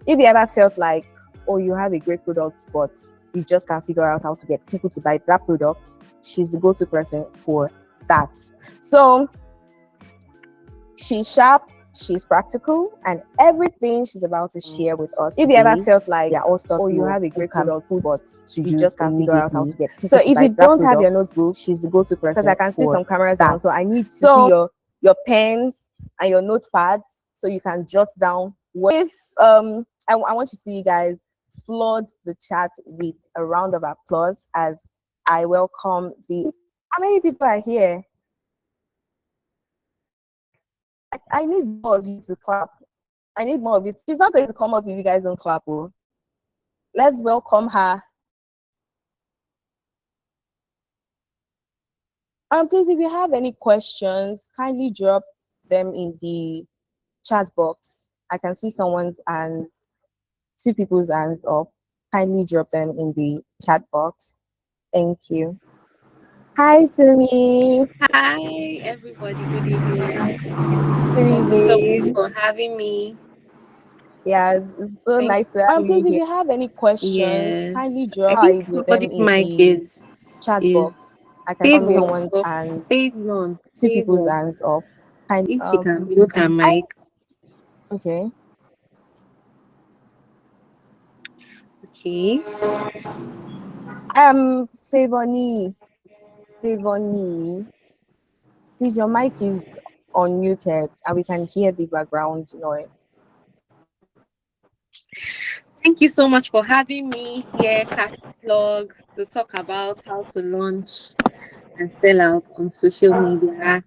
If you ever felt like, oh, you have a great product, but you just can't figure out how to get people to buy that product, she's the go-to person for that. So she's sharp, she's practical, and everything she's about to share with us. If you ever felt like, yeah, all stuff, oh, you have a great product, but you just can't figure out how to get people. So if you don't have your notebook, she's the go-to person. Because I can see some cameras down, so I need to see your pens and your notepads so you can jot down. If I want to see you guys flood the chat with a round of applause as I welcome the. How many people are here? I need more of you to clap. I need more of you. She's not going to come up if you guys don't clap. Oh. Let's welcome her. Please, if you have any questions, kindly drop them in the chat box. I can see someone's and two people's hands up. Kindly drop them in the chat box. Thank you. Hi, Tumi. Hi, everybody. Good evening. Good evening. Thank you so much for having me. Yeah, it's so Thank nice to have you. Please, if you have any questions, Yes. kindly I drop think them somebody's in mic the chat box. is I can see Favor. someone's and Favor. two people's Favor. hands up. Kindly, If you can look at mic. Okay. Okay. Favoni. Please, your mic is unmuted and we can hear the background noise. Thank you so much for having me here, Catlog, to talk about how to launch and sell out on social media.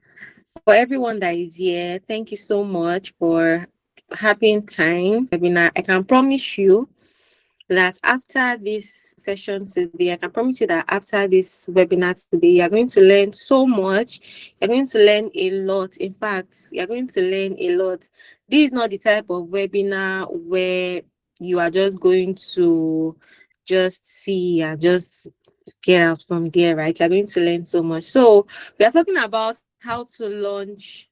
For everyone that is here, thank you so much for having time. I can promise you that after this session today, I can promise you that after this webinar today, you're going to learn so much. You're going to learn a lot. In fact, you're going to learn a lot. This is not the type of webinar where you are just going to just see and just get out from there, right? You're going to learn so much. So we are talking about how to launch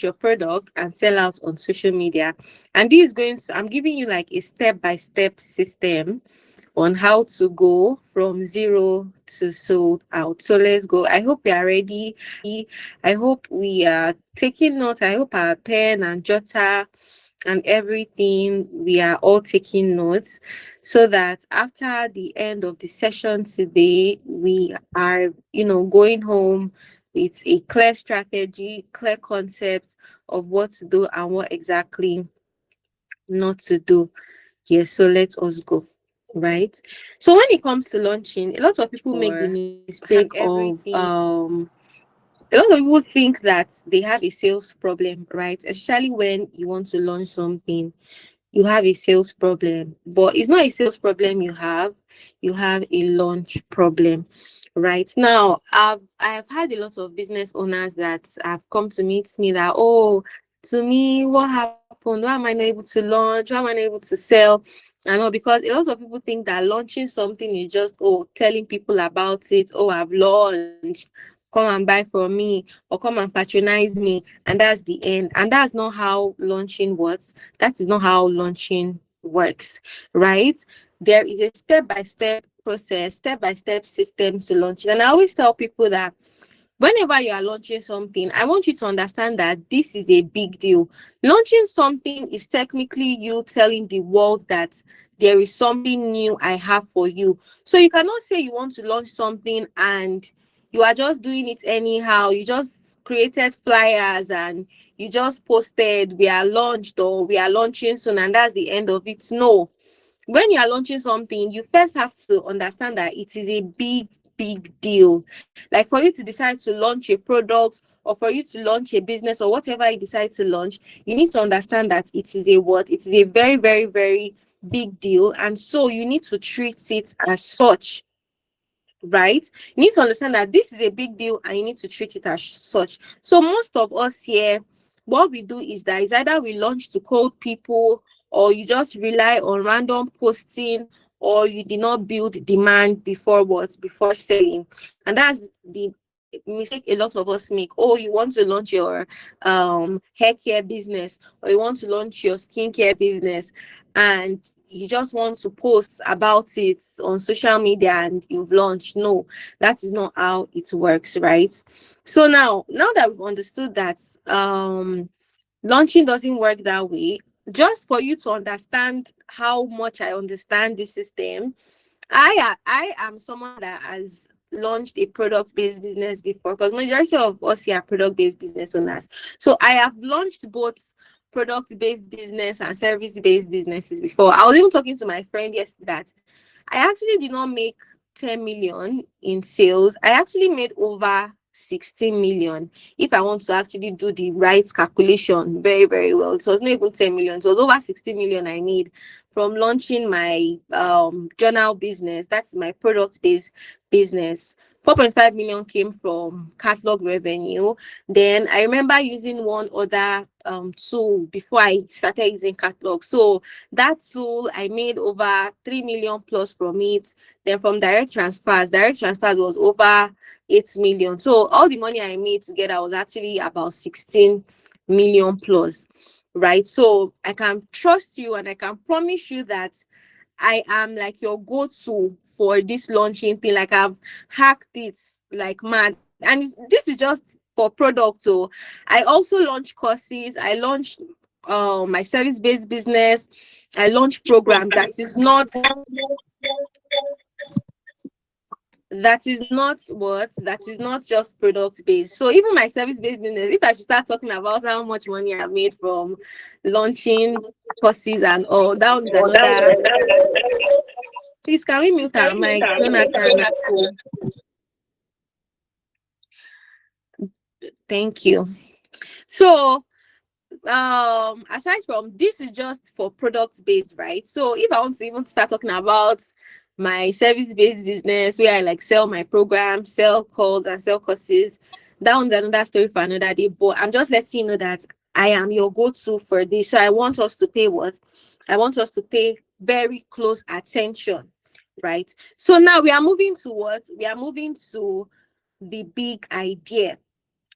your product and sell out on social media. And this is I'm giving you like a step-by-step system on how to go from zero to sold out. So let's go. I hope you are ready. I hope we are taking notes. I hope our pen and jotter and everything, we are all taking notes so that after the end of the session today, we are, going home with a clear strategy, clear concepts of what to do and what exactly not to do. Yes, so let us go. Right. So when it comes to launching, a lot of people make the mistake of a lot of people think that they have a sales problem, right? Especially when you want to launch something, you have a sales problem, but it's not a sales problem you have a launch problem. Right now, I've had a lot of business owners that have come to meet me that, oh, to me, what happened? Why am I not able to launch? Why am I not able to sell? I know, because a lot of people think that launching something is just, telling people about it. Oh, I've launched, come and buy from me, or come and patronize me, and that's the end. And that's not how launching works. That is not how launching works, right? There is a step-by-step process, step-by-step system to launch it. And I always tell people that whenever you are launching something, I want you to understand that this is a big deal. Launching something is technically you telling the world that there is something new I have for you. So you cannot say you want to launch something and you are just doing it anyhow. You just created flyers and you just posted, we are launched or we are launching soon, and that's the end of it. No. When you are launching something, you first have to understand that it is a big deal. Like for you to decide to launch a product or for you to launch a business or whatever you decide to launch, you need to understand that it is a very, very, very big deal. And so you need to treat it as such, right? You need to understand that this is a big deal and you need to treat it as such. So most of us here, what we do is that is either we launch to cold people, or you just rely on random posting, or you did not build demand before selling. And that's the mistake a lot of us make. Oh, you want to launch your hair care business, or you want to launch your skincare business, and you just want to post about it on social media and you've launched. No, that is not how it works, right? So now that we've understood that launching doesn't work that way, just for you to understand how much I understand this system, I am someone that has launched a product-based business before, because majority of us here are product-based business owners. So I have launched both product-based business and service-based businesses before. I was even talking to my friend yesterday that I actually did not make 10 million in sales. I actually made over 16 million. If I want to actually do the right calculation very, very well, it was not even 10 million. It was over 16 million I made from launching my journal business. That's my product-based business. 4.5 million came from catalog revenue. Then I remember using one other tool before I started using catalog. So that tool, I made over 3 million plus from it. Then from direct transfers was over 8 million. So all the money I made together was actually about 16 million plus, right? So I can trust you and I can promise you that I am like your go-to for this launching thing. Like, I've hacked it like mad. And this is just for product. So I also launch courses. I launched my service-based business. I launch program that is not just product based. So even my service based business, if I should start talking about how much money I've made from launching courses and all, that is another. Please, can we mute our mic, Jonathan? Thank you. So aside from this, is just for product based, right? So if I want to even start talking about my service based business where I like sell my programs, sell calls and sell courses, that one's another story for another day. But I'm just letting you know that I am your go-to for this. So I want us to pay what? I want us to pay very close attention, right? So now we are moving to what? We are moving to the big idea,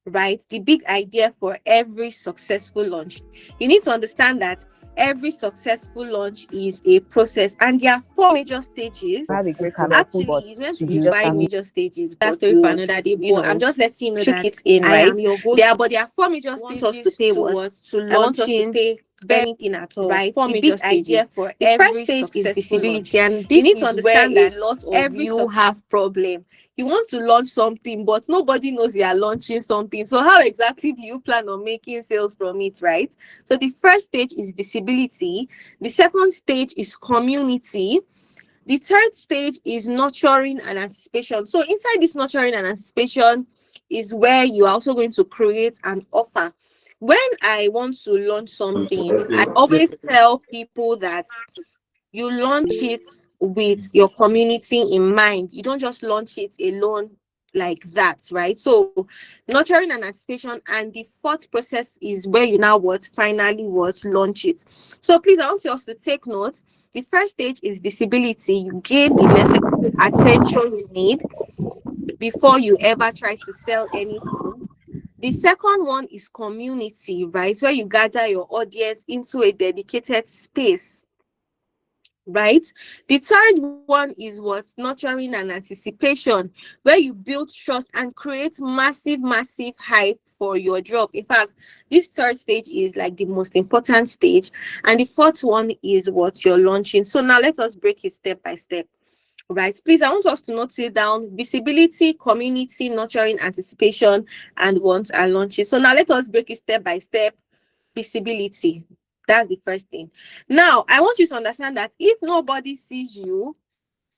right? The big idea for every successful launch. You need to understand that every successful launch is a process, and there are four major stages. Have a great Actually, but it's meant to you be just five can't. major stages. That's story for another day. But I'm just letting you know that it in, right? I am your go-to. There are four major stages. Want us to pay what? I want us to pay anything at all. Right? Four major stages. Idea for the first stage is visibility, and this you need to understand that a lot of you have problem. You want to launch something, but nobody knows you are launching something. So how exactly do you plan on making sales from it, right? So the first stage is visibility. The second stage is community. The third stage is nurturing and anticipation. So inside this nurturing and anticipation is where you are also going to create an offer. When I want to launch something, I always tell people that you launch it with your community in mind. You don't just launch it alone like that, right? So nurturing and anticipation, and the fourth process is where you now what finally what launch it. So please, I want you also to take note. The first stage is visibility. You gain the necessary attention you need before you ever try to sell anything. The second one is community, right? Where you gather your audience into a dedicated space, right? The third one is what? Nurturing and anticipation, where you build trust and create massive hype for your drop. In fact, this third stage is like the most important stage, and the fourth one is what you're launching. So now let us break it step by step, right? Please, I want us to note it down: visibility, community, nurturing, anticipation, and want and launching. So now let us break it step by step. Visibility, that's the first thing. Now I want you to understand that if nobody sees you,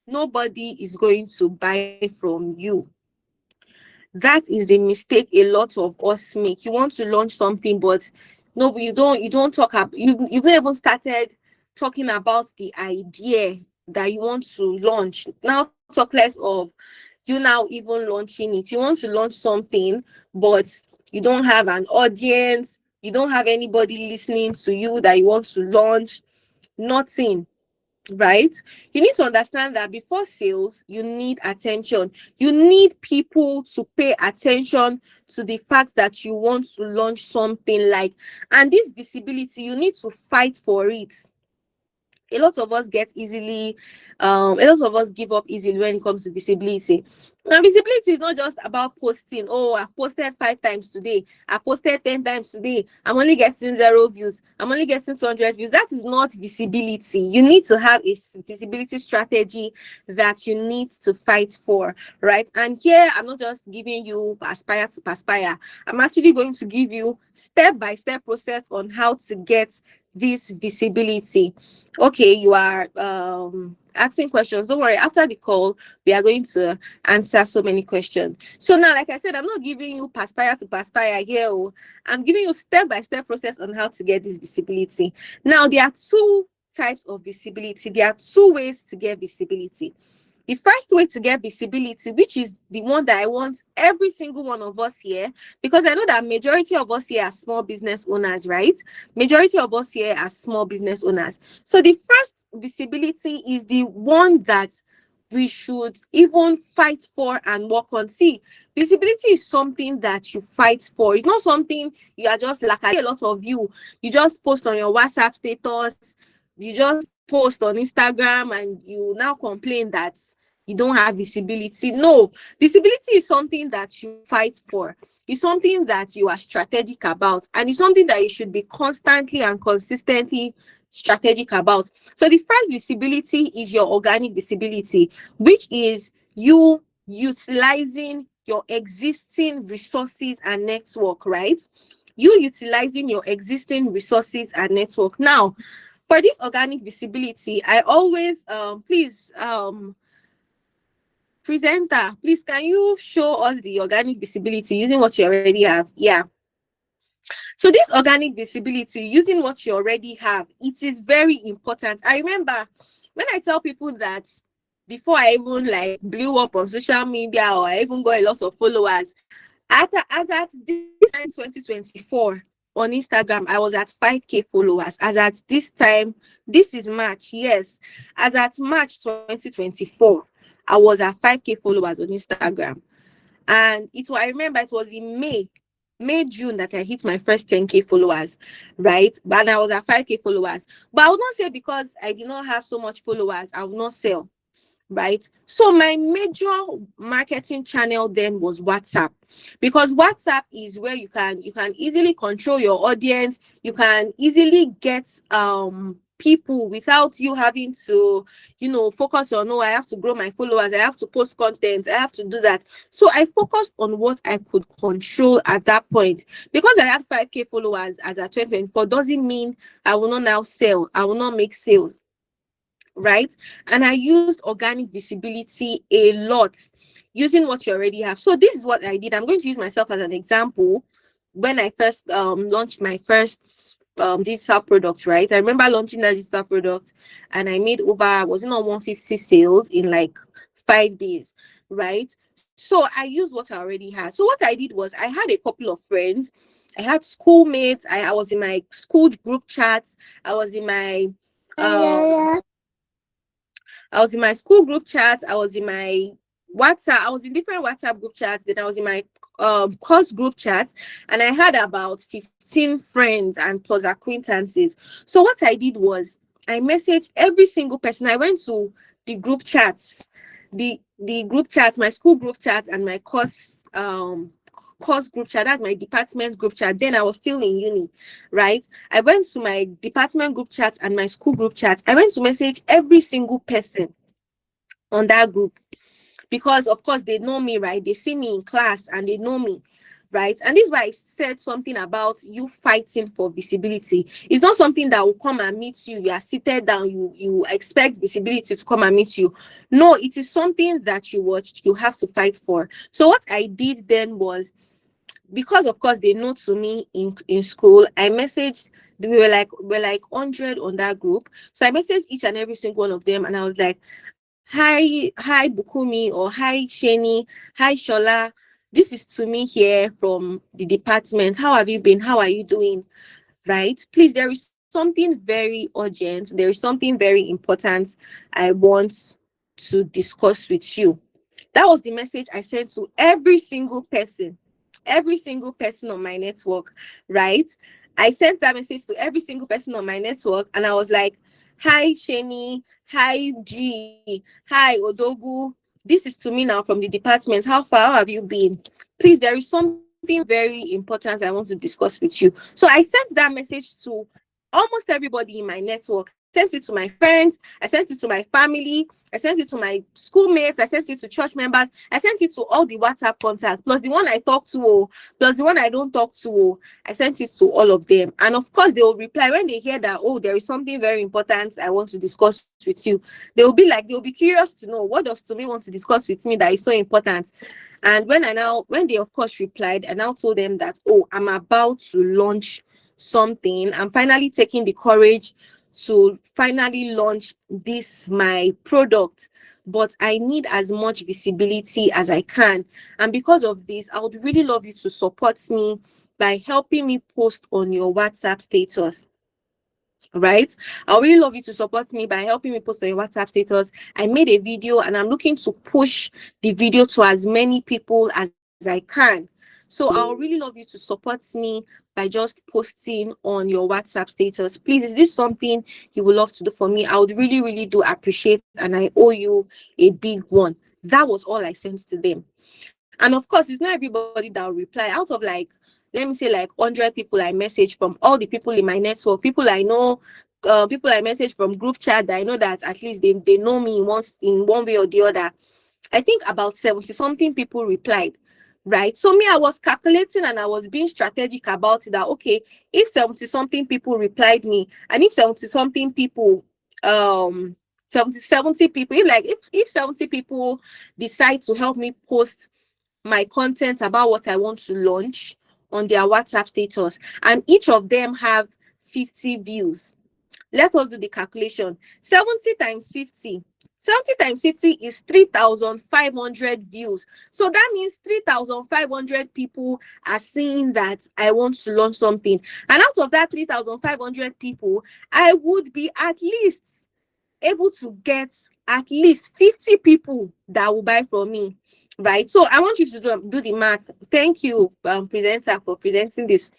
nobody is going to buy from you. That is the mistake a lot of us make. You want to launch something, but no, you don't talk about, you've not even started talking about the idea that you want to launch. Now talk less of you now even launching it. You want to launch something, but you don't have an audience, you don't have anybody listening to you that you want to launch. Nothing. right? You need to understand that before sales, you need attention. You need people to pay attention to the fact that you want to launch something, like, and this visibility, you need to fight for it. A lot of us get easily a lot of us give up easily when it comes to visibility. Now visibility is not just about posting. Oh, I posted 5 times today, I posted 10 times today, I'm only getting 0 views, I'm only getting 200 views. That is not visibility. You need to have a visibility strategy that you need to fight for, right? And here I'm not just giving you aspire to perspire, I'm actually going to give you step-by-step process on how to get this visibility. Okay, you are asking questions. Don't worry, after the call, we are going to answer so many questions. So now, like I said, I'm not giving you perspire to perspire here. Oh. I'm giving you step-by-step process on how to get this visibility. Now, there are two types of visibility. There are two ways to get visibility. The first way to get visibility, which is the one that I want every single one of us here, because I know that majority of us here are small business owners, right? Majority of us here are small business owners. So the first visibility is the one that we should even fight for and work on. See, visibility is something that you fight for. It's not something you are just like a lot of you. You just post on your WhatsApp status, you just post on Instagram, and you now complain that you don't have visibility. No, visibility is something that you fight for. It's something that you are strategic about, and it's something that you should be constantly and consistently strategic about. So the first visibility is your organic visibility, which is you utilizing your existing resources and network, right? You utilizing your existing resources and network. Now, for this organic visibility, I always please presenter, please can you show us the organic visibility using what you already have? Yeah. So this organic visibility using what you already have, it is very important. I remember when I tell people that before I even like blew up on social media, or I even got a lot of followers, as at this time 2024 on Instagram, I was at 5k followers. As at this time, this is March, yes, as at March 2024, I was at 5k followers on Instagram. And I remember it was in June that I hit my first 10k followers, right? But I was at 5k followers. But I would not say because I did not have so much followers, I would not sell, right? So my major marketing channel then was WhatsApp, because WhatsApp is where you can easily control your audience. You can easily get people without you having to focus on, no, I have to grow my followers, I have to post content, I have to do that. So I focused on what I could control at that point. Because I had 5k followers as at 2024 doesn't mean I will not now sell, I will not make sales, right? And I used organic visibility a lot using what you already have. So this is what I did. I'm going to use myself as an example. When I first launched my first digital product, right? I remember launching that digital product and I made over, was it not 150 sales in like 5 days, right? So I used what I already had. So what I did was I had a couple of friends, I had schoolmates, I was in my school group chats, I was in my I was in my school group chat, I was in my WhatsApp, I was in different WhatsApp group chats, then I was in my course group chat, and I had about 15 friends and plus acquaintances. So what I did was I messaged every single person. I went to the group chats, the group chat, my school group chat and my course group chat, that's my department group chat. Then I was still in uni, right? I went to my department group chat and my school group chat. I went to message every single person on that group, because of course they know me, right? They see me in class and they know me, right? And this is why I said something about you fighting for visibility. It's not something that will come and meet you. You are seated down, you expect visibility to come and meet you. No, it is something that you have to fight for. So what I did then was, because of course they know to me in school, I messaged, we're like 100 on that group. So I messaged each and every single one of them and I was like, hi Bukumi, or hi Sheni, hi Shola, this is Tumi here from the department. How have you been? How are you doing? Right? Please, there is something very urgent, there is something very important I want to discuss with you. That was the message I sent to every single person on my network, right? I sent that message to every single person on my network, and I was like, hi, Sheni, hi, G, hi, Odogu. This is to me now from the department. How far? How have you been? Please, there is something very important I want to discuss with you. So I sent that message to almost everybody in my network. I sent it to my friends, I sent it to my family, I sent it to my schoolmates, I sent it to church members, I sent it to all the WhatsApp contacts, plus the one I talk to, plus the one I don't talk to. I sent it to all of them. And of course, they will reply when they hear that, oh, there is something very important I want to discuss with you. They'll be curious to know, what does Tumi want to discuss with me that is so important? And when they of course replied, I now told them that, oh, I'm about to launch something. I'm finally taking the courage to finally launch this my product, but I need as much visibility as I can. And because of this, I would really love you to support me by helping me post on your WhatsApp status. Right? I really love you to support me by helping me post on your WhatsApp status. I made a video and I'm looking to push the video to as many people as I can. So I'll really love you to support me by just posting on your WhatsApp status. Please, is this something you would love to do for me? I would really, really do appreciate, and I owe you a big one. That was all I sent to them. And of course, it's not everybody that will reply. Out of like, let me say like 100 people I message, from all the people in my network, people I know, people I message from group chat that I know that at least they know me in one way or the other. I think about 70 something people replied. Right. So me, I was calculating and I was being strategic about it, that okay, if 70 something people replied me, and if 70 something people 70 people, if 70 people decide to help me post my content about what I want to launch on their WhatsApp status, and each of them have 50 views. Let us do the calculation. 70 times 50. 70 times 50 is 3,500 views. So that means 3,500 people are saying that I want to launch something. And out of that 3,500 people, I would be at least able to get at least 50 people that will buy from me. Right? So I want you to do the math. Thank you, presenter, for presenting this.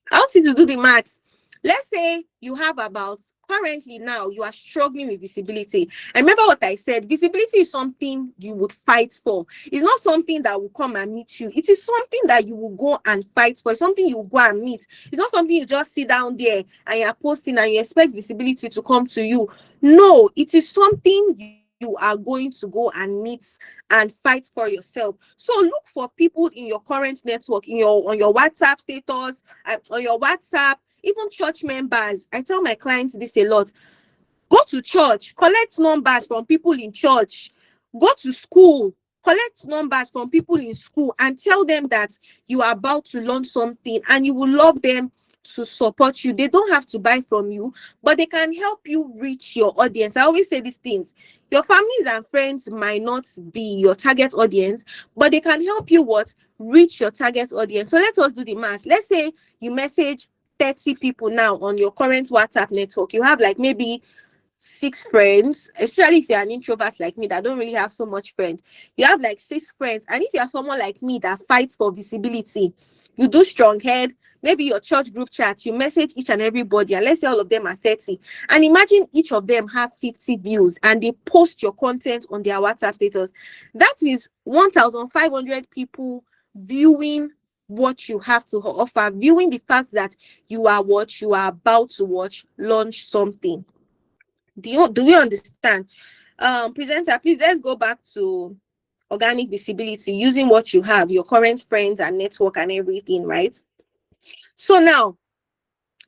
I want you to do the math. Let's say you have about, currently now, you are struggling with visibility. And remember what I said, visibility is something you would fight for. It's not something that will come and meet you. It is something that you will go and fight for. It's something you will go and meet. It's not something you just sit down there and you're posting and you expect visibility to come to you. No, it is something you are going to go and meet and fight for yourself. So look for people in your current network, on your WhatsApp status, on your WhatsApp, even church members. I tell my clients this a lot. Go to church, collect numbers from people in church. Go to school, collect numbers from people in school, and tell them that you are about to launch something and you will love them to support you. They don't have to buy from you, but they can help you reach your audience. I always say these things. Your families and friends might not be your target audience, but they can help you reach your target audience. So let us do the math. Let's say you message 30 people now on your current WhatsApp network. You have like maybe 6 friends, especially if you're an introvert like me that don't really have so much friends. You have like 6 friends, and if you're someone like me that fights for visibility, you do strong head, maybe your church group chat, you message each and everybody, and let's say all of them are 30, and imagine each of them have 50 views and they post your content on their WhatsApp status. That is 1,500 people viewing what you have to offer, viewing the fact that you are about to launch something. Do we understand? Presenter, please, let's go back to organic visibility using what you have, your current friends and network and everything, right? So now,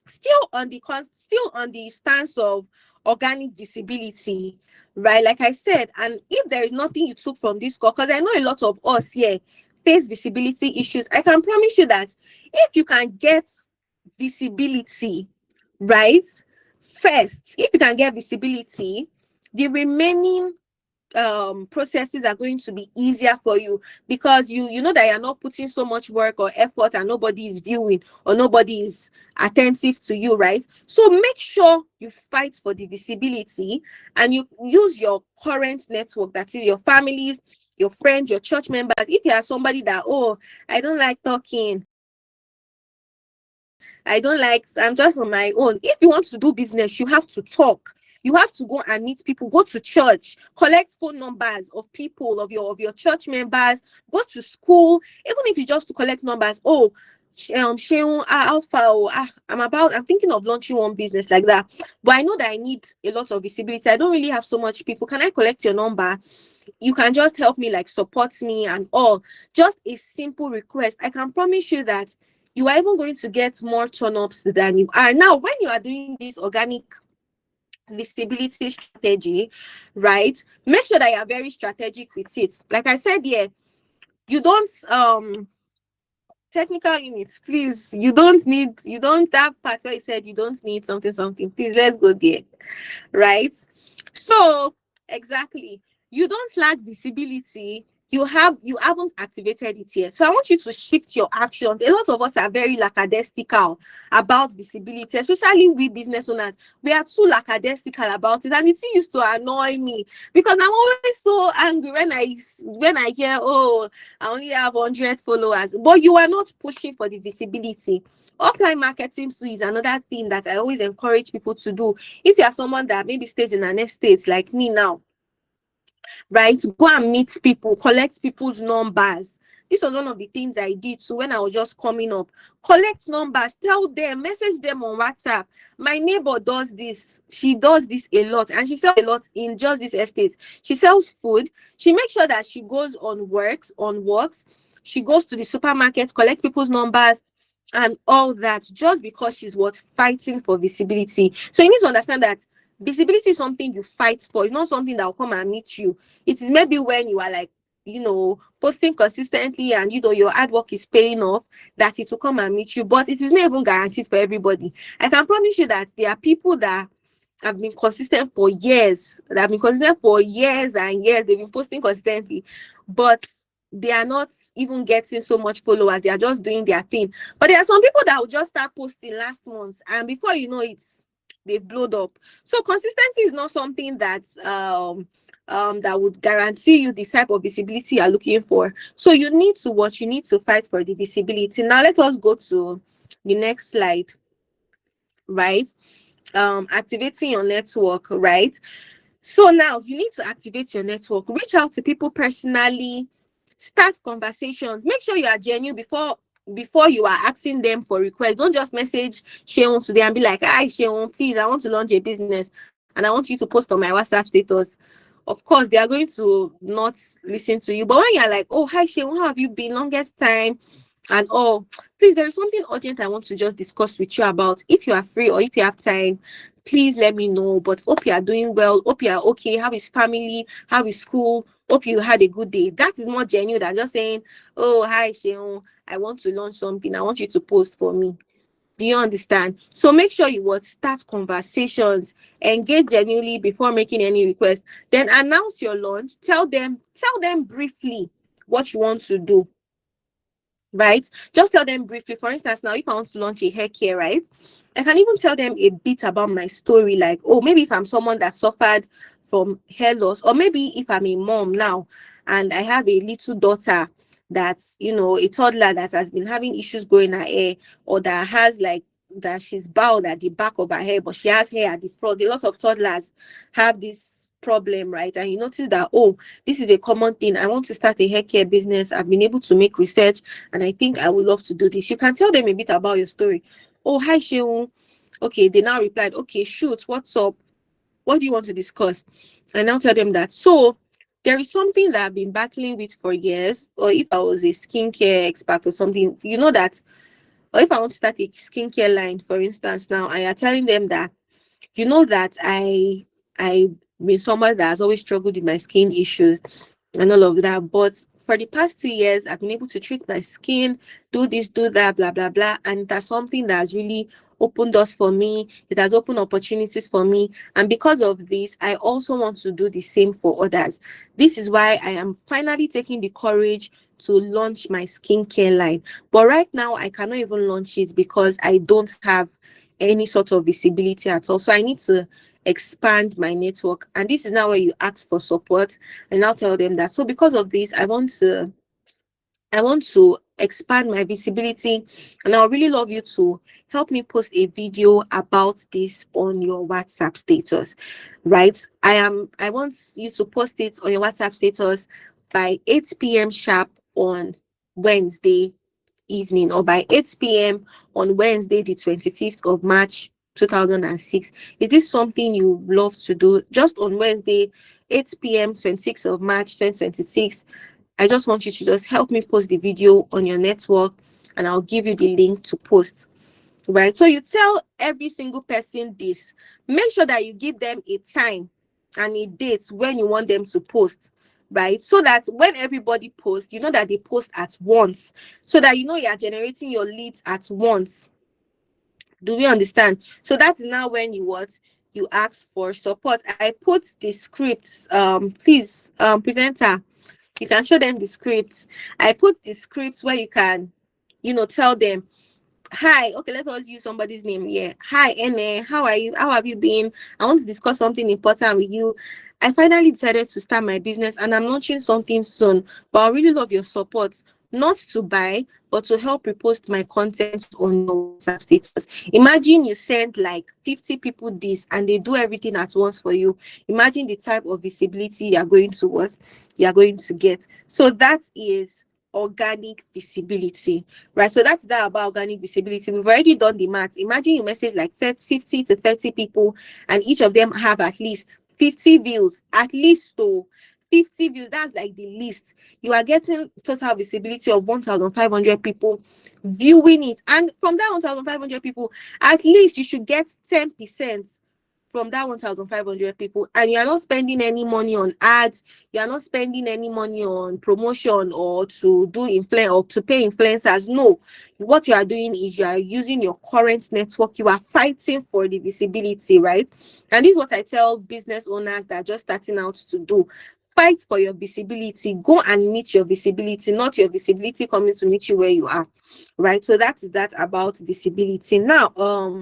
still on the stance of organic visibility, right? Like I said, and if there is nothing you took from this call, because I know a lot of us here face visibility issues, I can promise you that if you can get visibility, right? First, if you can get visibility, the remaining processes are going to be easier for you, because you know that you're not putting so much work or effort and nobody is viewing or nobody is attentive to you, right? So make sure you fight for the visibility, and you use your current network, that is your families, your friends, your church members. If you are somebody that, oh, I don't like talking, I don't like, I'm just on my own. If you want to do business, you have to talk. You have to go and meet people, go to church, collect phone numbers of people, of your church members, go to school, even if you just to collect numbers. Oh, Sheun, Alpha, oh, I'm thinking of launching one business like that. But I know that I need a lot of visibility. I don't really have so much people. Can I collect your number? You can just help me, like support me and all. Just a simple request. I can promise you that you are even going to get more turn-ups than you are now. When you are doing this organic visibility strategy, right, make sure that you are very strategic with it. Like I said, yeah, you don't technical units, please, you don't, that part where you said you don't need something, please, let's go there, right? So exactly, you don't lack visibility, you haven't activated it yet. So I want you to shift your actions. A lot of us are very lackadaisical about visibility, especially we business owners. We are too lackadaisical about it, and it used to annoy me, because I'm always so angry when I hear, oh, I only have 100 followers, but you are not pushing for the visibility. Offline marketing too is another thing that I always encourage people to do. If you are someone that maybe stays in an estate like me now, right, go and meet people, collect people's numbers. This was one of the things I did too when I was just coming up. Collect numbers, tell them, message them on WhatsApp. My neighbor does this, she does this a lot, and she sells a lot in just this estate. She sells food. She makes sure that she goes on walks, she goes to the supermarket, collect people's numbers and all that, just because she's what, fighting for visibility. So you need to understand that visibility is something you fight for. It's not something that will come and meet you. It is maybe when you are like, posting consistently and your hard work is paying off, that it will come and meet you. But it is not even guaranteed for everybody. I can promise you that there are people that have been consistent for years, and years. They've been posting consistently, but they are not even getting so much followers. They are just doing their thing. But there are some people that will just start posting last month, and before you know it, they've blowed up. So consistency is not something that that would guarantee you the type of visibility you're looking for. So you need to fight for the visibility. Now let us go to the next slide, right? Activating your network, right? So now you need to activate your network, reach out to people personally, start conversations, make sure you are genuine before you are asking them for requests. Don't just message Sheon today and be like, hi Sheon, please, I want to launch a business and I want you to post on my WhatsApp status. Of course, they are going to not listen to you. But when you're like, oh, hi Sheon, how have you been? Longest time. And oh, please, there is something urgent I want to just discuss with you about. If you are free or if you have time, please let me know. But hope you are doing well. Hope you are okay. How is family? How is school? Hope you had a good day. That is more genuine than just saying, oh, hi Sheon, I want to launch something. I want you to post for me. Do you understand? So make sure you would start conversations, engage genuinely before making any request. Then announce your launch. Tell them briefly what you want to do. Right? Just tell them briefly. For instance, now if I want to launch a hair care, right? I can even tell them a bit about my story, like, oh, maybe if I'm someone that suffered from hair loss, or maybe if I'm a mom now and I have a little daughter that's, a toddler that has been having issues growing her hair, or that has like that she's bald at the back of her hair, but she has hair at the front. A lot of toddlers have this problem, right? And you notice that, oh, this is a common thing. I want to start a hair care business. I've been able to make research and I think I would love to do this. You can tell them a bit about your story. Oh, hi Sheun. Okay, they now replied, okay, shoot, what's up? What do you want to discuss? And now tell them that. So there is something that I've been battling with for years, or if I was a skincare expert or something, that, or if I want to start a skincare line, for instance, now, and you're telling them that, that I been someone that has always struggled with my skin issues and all of that. But for the past 2 years, I've been able to treat my skin, do this, do that, blah, blah, blah. And that's something that has really opened doors for me. It has opened opportunities for me. And because of this, I also want to do the same for others. This is why I am finally taking the courage to launch my skincare line. But right now, I cannot even launch it because I don't have any sort of visibility at all. So I need to expand my network. And this is now where you ask for support, and I'll tell them that. So because of this, I want to expand my visibility, and I would really love you to help me post a video about this on your WhatsApp status, right? I want you to post it on your WhatsApp status by 8 p.m. sharp on Wednesday evening, or by 8 p.m. on Wednesday, the 25th of March 2006. Is this something you love to do? Just on Wednesday, 8 p.m., 26th of March 2026. I just want you to just help me post the video on your network, and I'll give you the link to post, right? So you tell every single person this. Make sure that you give them a time and a date when you want them to post, right? So that when everybody posts, you know that they post at once, so that you know you are generating your leads at once. Do we understand? So that is now when you ask for support. I put the scripts. Please, presenter, you can show them the scripts. I put the scripts where you can, tell them, hi, okay, let us use somebody's name here. Hi, Ene, how are you? How have you been? I want to discuss something important with you. I finally decided to start my business, and I'm launching something soon, but I really love your support, not to buy, but to help repost my content on your WhatsApp status. Imagine you send like 50 people this, and they do everything at once for you. Imagine the type of visibility you're going to get. So that is organic visibility, right? So that's that about organic visibility. We've already done the math. Imagine you message like 50 to 30 people, and each of them have at least 50 views, at least. So 50 views, that's like the least. You are getting total visibility of 1,500 people viewing it, and from that 1,500 people, at least you should get 10% from that 1,500 people, and you are not spending any money on ads. You are not spending any money on promotion, or to do or to pay influencers. No, what you are doing is you are using your current network. You are fighting for the visibility, right? And this is what I tell business owners that are just starting out to do. Fight for your visibility. Go and meet your visibility, not your visibility coming to meet you where you are, right? So that is that about visibility. Now,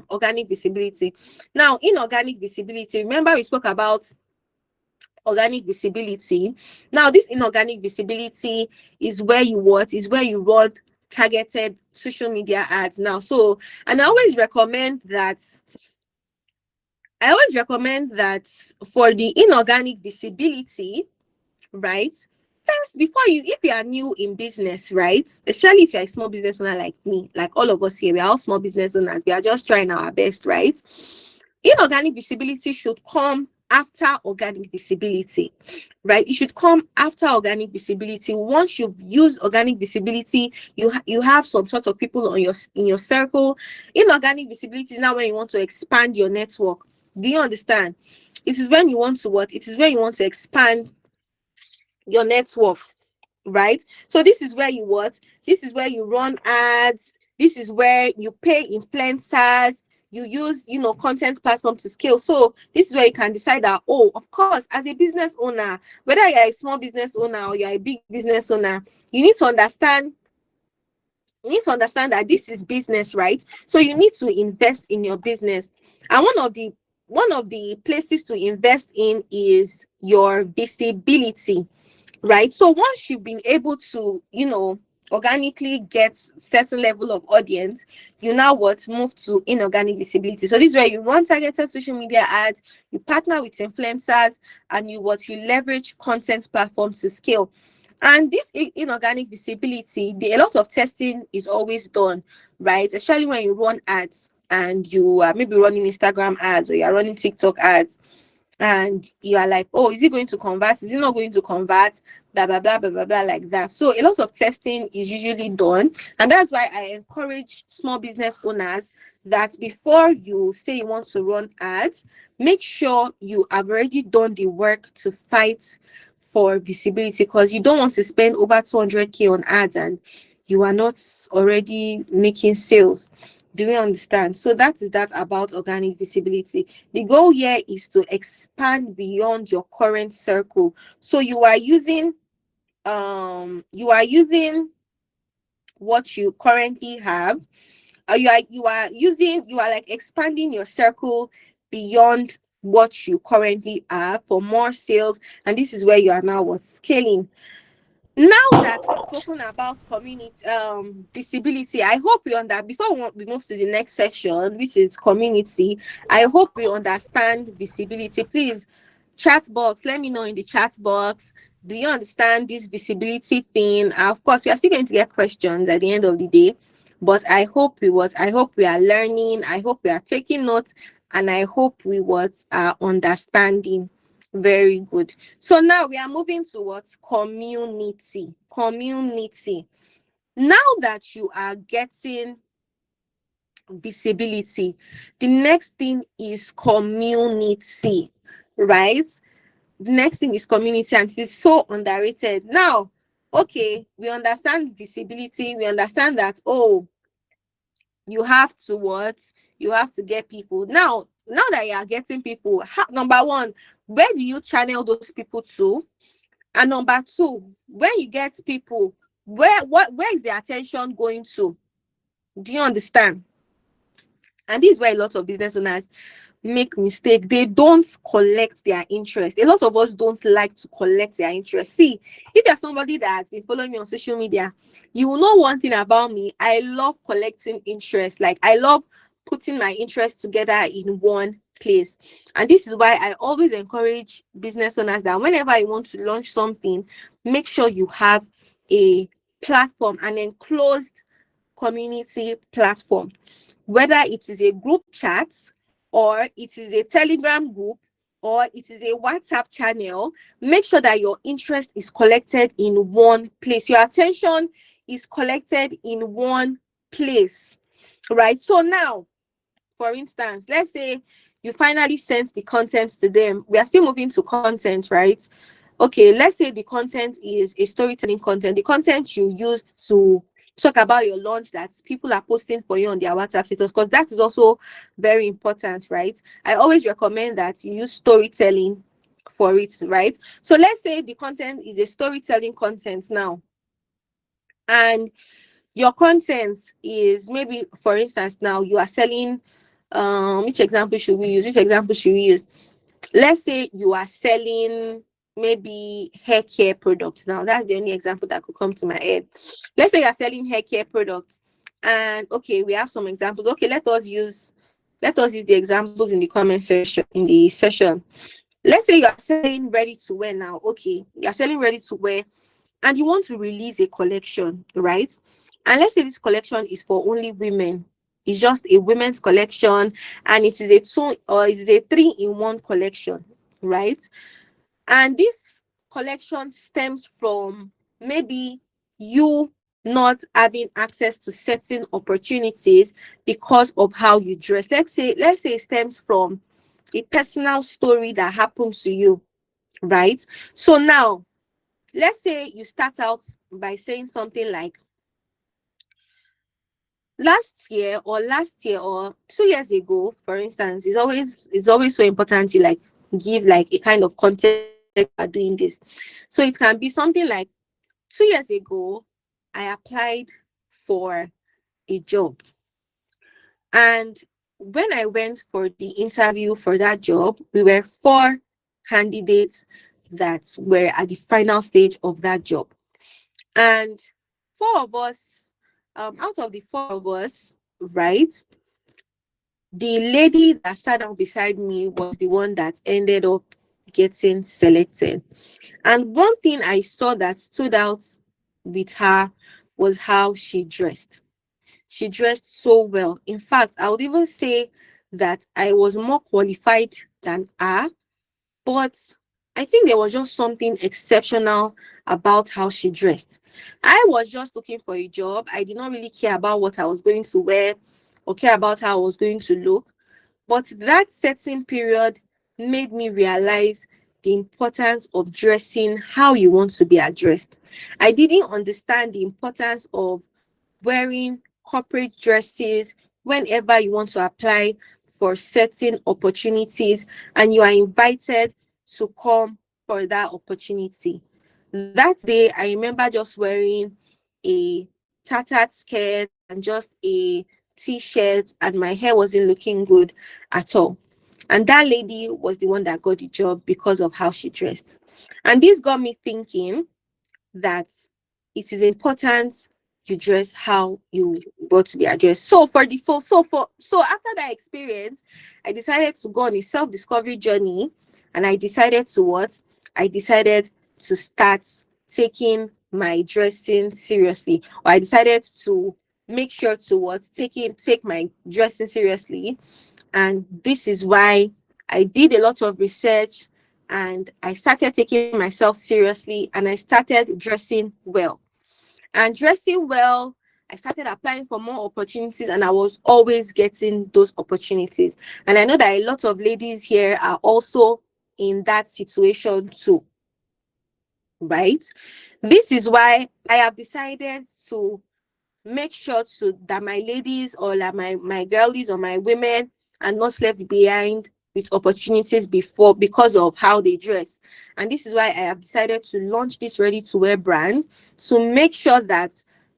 organic visibility. Now, inorganic visibility, remember we spoke about organic visibility. Now, this inorganic visibility is where you run targeted social media ads now. So, and I always recommend that for the inorganic visibility, right? First, if you are new in business, right? Especially if you're a small business owner like me, like all of us here, we are all small business owners. We are just trying our best, right? Inorganic visibility should come after organic visibility, right? It should come after organic visibility. Once you've used organic visibility, you have some sort of people in your circle. Inorganic visibility is now when you want to expand your network. Do you understand? It is when you want to what? It is when you want to expand your network, right? So this is where this is where you run ads. This is where you pay influencers. You use content platform to scale. So this is where you can decide that, oh, of course, as a business owner, whether you're a small business owner or you're a big business owner, you need to understand that this is business, right? So you need to invest in your business. And one of the places to invest in is your visibility, right? So once you've been able to, organically get certain level of audience, you now move to inorganic visibility. So this is where you run targeted social media ads, you partner with influencers, and you leverage content platforms to scale. And this inorganic visibility, a lot of testing is always done, right? Especially when you run ads and you are maybe running Instagram ads, or you're running TikTok ads, and you are like, oh, is it going to convert? Is it not going to convert? Blah, blah, blah, blah, blah, blah, like that. So a lot of testing is usually done. And that's why I encourage small business owners that before you say you want to run ads, make sure you have already done the work to fight for visibility, because you don't want to spend over 200k on ads and you are not already making sales. Do you understand? So that is that about organic visibility. The goal here is to expand beyond your current circle. So you are using what you currently have. You are like expanding your circle beyond what you currently have for more sales, and this is where you are now what scaling. Now that we've spoken about community visibility, I hope you understand. Before we move to the next section, which is community, I hope we understand visibility. Please, chat box, let me know in the chat box, do you understand this visibility thing? Of course, we are still going to get questions at the end of the day, but I hope we are learning, I hope we are taking notes, and I hope we are understanding. Very good. So now we are moving towards community. Community. Now that you are getting visibility, the next thing is community, right? The next thing is community, and it is so underrated. Now, okay, we understand visibility. We understand that, oh, you have to what? You have to get people. Now that you are getting people, number one, where do you channel those people to? And number two, when you get people, where is the attention going to? Do you understand? And this is where a lot of business owners make mistake. They don't collect their interest. A lot of us don't like to collect their interest. See, if you're somebody that has been following me on social media, you will know one thing about me. I love collecting interest. Like, I love putting my interest together in one place. And this is why I always encourage business owners that whenever you want to launch something, make sure you have a platform, an enclosed community platform, whether it is a group chat, or it is a Telegram group, or it is a WhatsApp channel. Make sure that your interest is collected in one place. Your attention is collected in one place, right? So now, for instance, let's say you finally sent the content to them. We are still moving to content, right? Okay, let's say the content is a storytelling content, the content you used to talk about your launch that people are posting for you on their WhatsApp status, because that is also very important, right? I always recommend that you use storytelling for it, right? So let's say the content is a storytelling content now, and your content is, maybe for instance, now you are selling, which example should we use? Let's say you are selling maybe hair care products. Now that's the only example that could come to my head. Let's say you're selling hair care products, and okay, we have some examples. Okay, let us use the examples in the comment section, in the session. Let's say you are selling ready to wear now. Okay, you're selling ready to wear, and you want to release a collection, right? And let's say this collection is for only women. It's just a women's collection, and it is a 3-in-1 collection, right? And this collection stems from maybe you not having access to certain opportunities because of how you dress. Let's say it stems from a personal story that happened to you, right? So now, let's say you start out by saying something like, last year or 2 years ago, for instance. It's always so important to like give like a kind of context about doing this. So it can be something like, 2 years ago I applied for a job, and when I went for the interview for that job, we were 4 candidates that were at the final stage of that job. And four of us, out of the four of us, right, the lady that sat down beside me was the one that ended up getting selected. And one thing I saw that stood out with her was how she dressed. She dressed so well. In fact, I would even say that I was more qualified than her, but I think there was just something exceptional about how she dressed. I was just looking for a job. I did not really care about what I was going to wear or care about how I was going to look. But that certain period made me realize the importance of dressing how you want to be addressed. I didn't understand the importance of wearing corporate dresses whenever you want to apply for certain opportunities and you are invited to come for that opportunity. That day, I remember just wearing a tattered skirt and just a t-shirt, and my hair wasn't looking good at all. And that lady was the one that got the job because of how she dressed. And this got me thinking that it is important you dress how you want to be addressed. So after that experience, I decided to go on a self-discovery journey, and I decided to what? I decided to start taking my dressing seriously, or I decided to make sure to what? Take my dressing seriously. And this is why I did a lot of research, and I started taking myself seriously, and I started dressing well. And dressing well, I started applying for more opportunities, and I was always getting those opportunities. And I know that a lot of ladies here are also in that situation too, right? This is why I have decided to make sure to that my ladies, or like my girlies or my women, are not left behind with opportunities before because of how they dress. And this is why I have decided to launch this ready to wear brand, to make sure that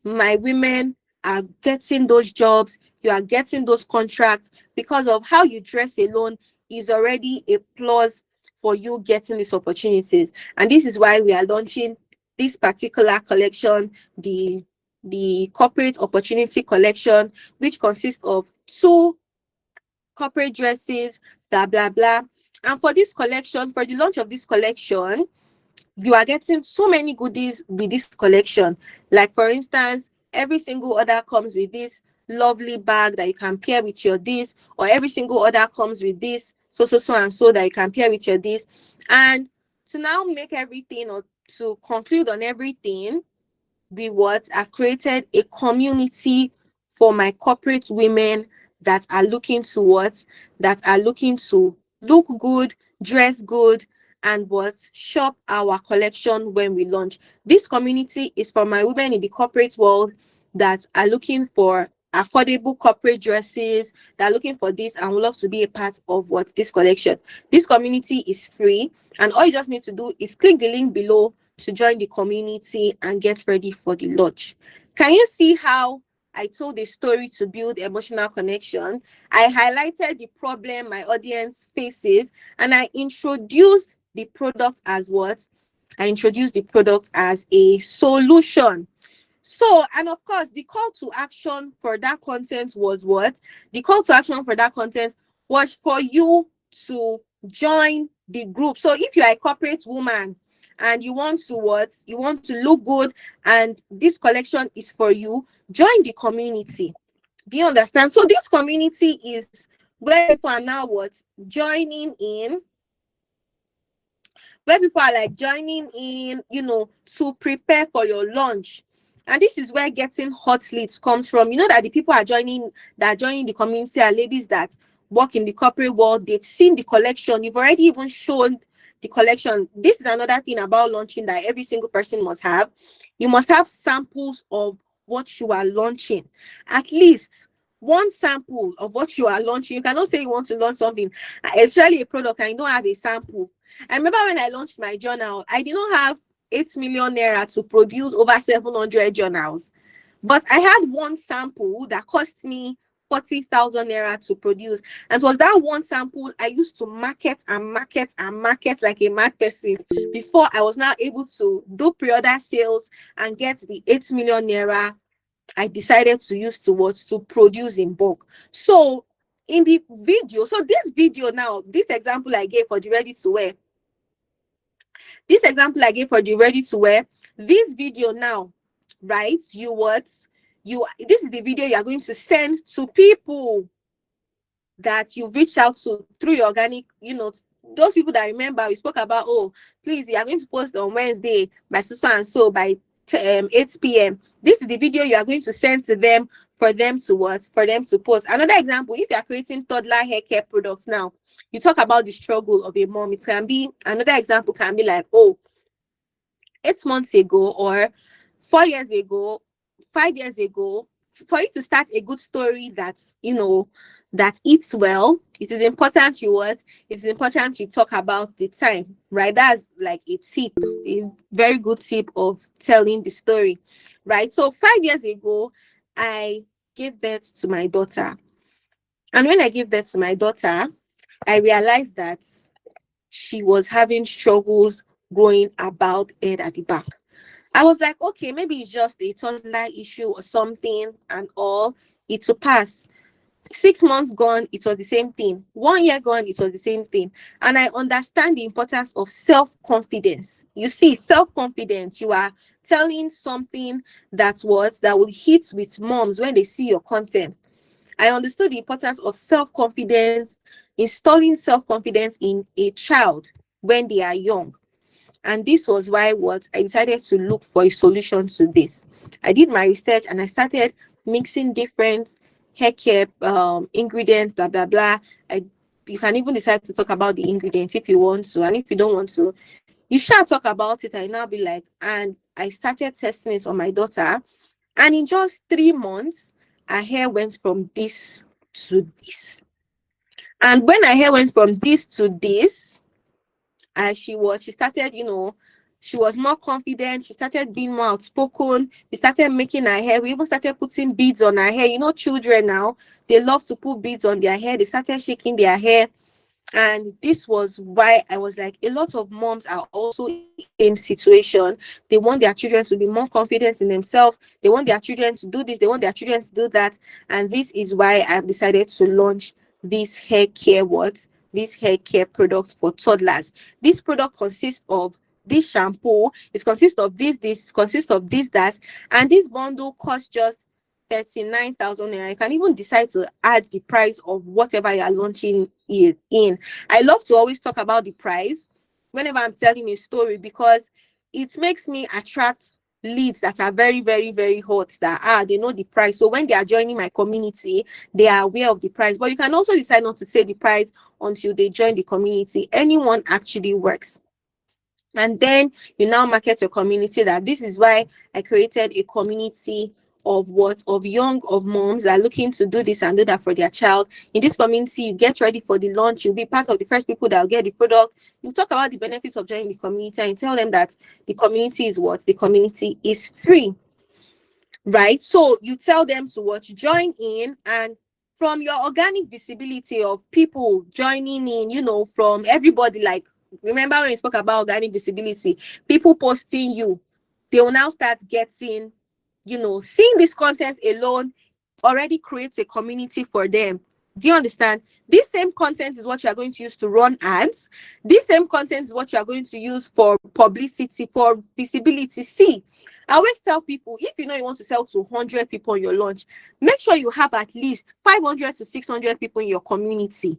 my women are getting those jobs, you are getting those contracts, because of how you dress alone is already a plus for you getting these opportunities. And this is why we are launching this particular collection, the corporate opportunity collection, which consists of 2 corporate dresses, blah blah blah. And for this collection, for the launch of this collection, you are getting so many goodies with this collection. Like, for instance, every single order comes with this lovely bag that you can pair with your this, or every single order comes with this so and so that you can pair with your this. And to now make everything, or to conclude on everything, be what I've created a community for my corporate women that are looking to what that are looking to look good, dress good, and what shop our collection when we launch. This community is for my women in the corporate world that are looking for affordable corporate dresses, that are looking for this and would love to be a part of what this collection. This community is free, and all you just need to do is click the link below to join the community and get ready for the launch. Can you see how I told a story to build emotional connection? I highlighted the problem my audience faces, and I introduced the product as what? I introduced the product as a solution. So, and of course, the call to action for that content was what? The call to action for that content was for you to join the group. So if you are a corporate woman and you want to what? You want to look good, and this collection is for you, join the community. Do you understand? So this community is where people are now what? Joining in, where people are like joining in, to prepare for your launch. And this is where getting hot leads comes from. You know that the people that are joining the community are ladies that work in the corporate world. They've seen the collection. You've already even shown the collection. This is another thing about launching that every single person must have. You must have samples of what you are launching. At least one sample of what you are launching. You cannot say you want to launch something, especially a product, and you don't have a sample. I remember when I launched my journal, I did not have 8 million naira to produce over 700 journals. But I had one sample that cost me 40,000 naira to produce. And it was that one sample I used to market and market and market like a mad person before I was now able to do pre-order sales and get the 8 million naira I decided to use to produce in bulk. So in the video, so this video now, this example I gave for the ready to wear, this video now, right? This is the video you are going to send to people that you've reached out to through your organic, those people that remember we spoke about, oh, please, you are going to post on Wednesday by so and so by 8 p.m. This is the video you are going to send to them for them to what? For them to post. Another example, if you are creating toddler hair care products now, you talk about the struggle of a mom. It can be, another example can be like, oh, 8 months ago or 4 years ago, 5 years ago, for you to start a good story that, that eats well, it is important you what? It is important you talk about the time, right? That's like a tip, a very good tip of telling the story, right? So 5 years ago, I gave birth to my daughter. And when I gave birth to my daughter, I realized that she was having struggles growing about head at the back. I was like, okay, maybe it's just a toddler issue or something and all. It will pass. 6 months gone, it was the same thing. 1 year gone, it was the same thing. And I understand the importance of self-confidence. You see, self-confidence, you are telling something that will hit with moms when they see your content. I understood the importance of self-confidence, installing self-confidence in a child when they are young. And this was why what I decided to look for a solution to this. I did my research and I started mixing different hair care ingredients, blah blah blah. You can even decide to talk about the ingredients if you want to, and if you don't want to, you shall talk about it. And now be like, and I started testing it on my daughter, and in just 3 months, her hair went from this to this. And when her hair went from this to this, and she started, she was more confident. She started being more outspoken. We started making her hair. We even started putting beads on her hair. Children now, they love to put beads on their hair. They started shaking their hair. And this was why I was like, a lot of moms are also in the same situation. They want their children to be more confident in themselves. They want their children to do this. They want their children to do that. And this is why I've decided to launch this hair care this hair care product for toddlers. This product consists of this shampoo. It consists of this consists of that. And this bundle costs just 39,000 naira. You can even decide to add the price of whatever you are launching it in. I love to always talk about the price whenever I'm telling a story, because it makes me attract leads that are very, very, very hot, that they know the price. So when they are joining my community, they are aware of the price. But you can also decide not to say the price until they join the community. Anyone actually works. And then you now market your community. That this is why I created a community of moms that are looking to do this and do that for their child. In this community, you get ready for the launch. You'll be part of the first people that will get the product. You talk about the benefits of joining the community, and you tell them that the community is the community is free, right? So you tell them to join in, and from your organic visibility of people joining in, from everybody, like, remember when you spoke about organic visibility, people posting you, they will now start getting, seeing this content alone already creates a community for them. Do you understand? This same content is what you are going to use to run ads. This same content is what you are going to use for publicity, for visibility. See, I always tell people, if you want to sell to 100 people on your launch, make sure you have at least 500 to 600 people in your community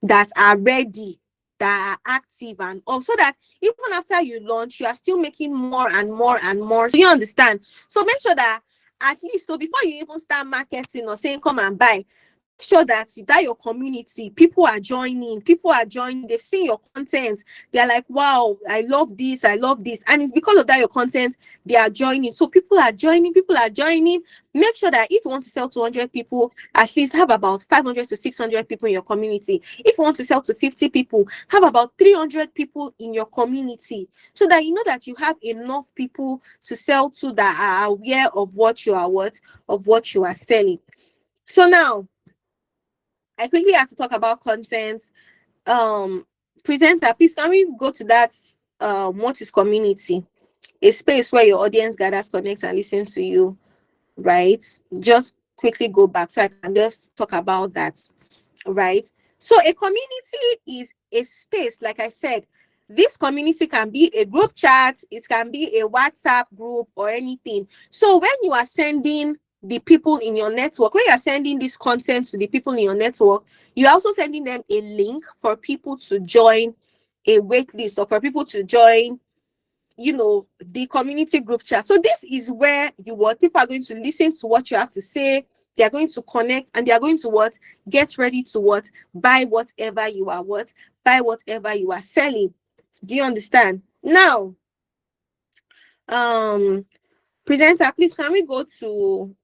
that are ready, that are active, and also that even after you launch, you are still making more and more and more. So you understand? So make sure that at least, so before you even start marketing or saying come and buy, make sure that your community, people are joining, they've seen your content, they're like, wow, I love this, and it's because of that your content, they are joining. So people are joining. Make sure that if you want to sell to 100 people, at least have about 500 to 600 people in your community. If you want to sell to 50 people, have about 300 people in your community, so that you know that you have enough people to sell to that are aware of what you are selling. So now I quickly have to talk about content. Presenter, please, can we go to that? What is community? A space where your audience gathers, connects, and listen to you, right? Just quickly go back so I can just talk about that, right? So a community is a space, like I said. This community can be a group chat, it can be a WhatsApp group or anything. So when you are sending the people in your network, when you are sending this content to the people in your network, you're also sending them a link for people to join a wait list, or for people to join the community group chat. So this is where people are going to listen to what you have to say. They are going to connect, and they are going to what? Get ready to what? Buy whatever you are what? Buy whatever you are selling. Do you understand? Now, um, presenter, please can we go to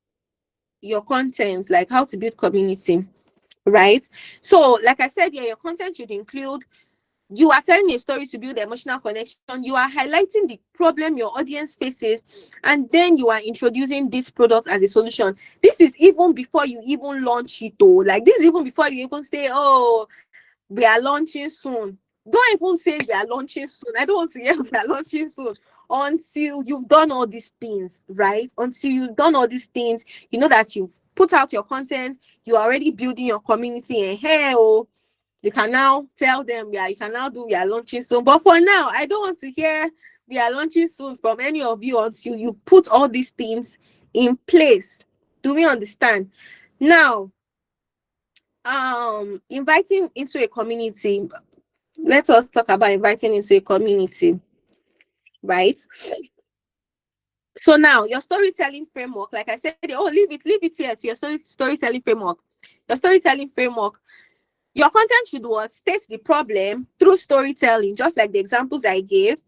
your content, like how to build community, right? So, like I said, yeah, your content should include, you are telling a story to build emotional connection, you are highlighting the problem your audience faces, and then you are introducing this product as a solution. This is even before you even launch it, though. Like, this is even before you even say, oh, we are launching soon. Don't even say we are launching soon. I don't want to hear we are launching soon until you've done all these things, right? Until you've done all these things, you know that you've put out your content, you're already building your community, and hey, oh, you can now tell them, yeah, you can now do we are launching soon. But for now, I don't want to hear we are launching soon from any of you until you put all these things in place. Do we understand? Now, inviting into a community. Let us talk about inviting into a community, right? So now your storytelling framework, like I said, oh, leave it here to your storytelling framework. Your storytelling framework, your content should what? State the problem through storytelling, just like the examples I gave.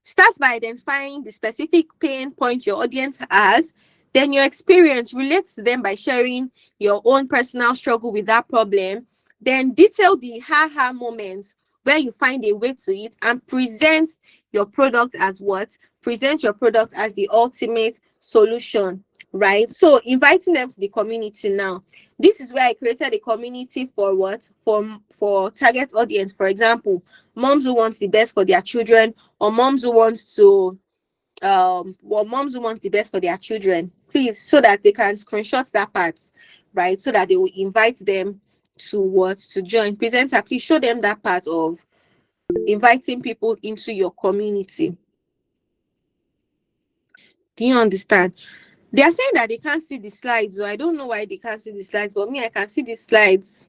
Start by identifying the specific pain point your audience has. Then your experience, relates to them by sharing your own personal struggle with that problem. Then detail the ha-ha moments where you find a way to it, and present your product as what? Present your product as the ultimate solution, right? So inviting them to the community now. This is where I created a community for what? For target audience. For example, moms who want the best for their children, or moms who want to moms who want the best for their children, please, so that they can screenshot that part, right? So that they will invite them to what? To join. Presenter, please show them that part of inviting people into your community. Do you understand? They are saying that they can't see the slides, so I don't know why they can't see the slides, but me, I can see the slides.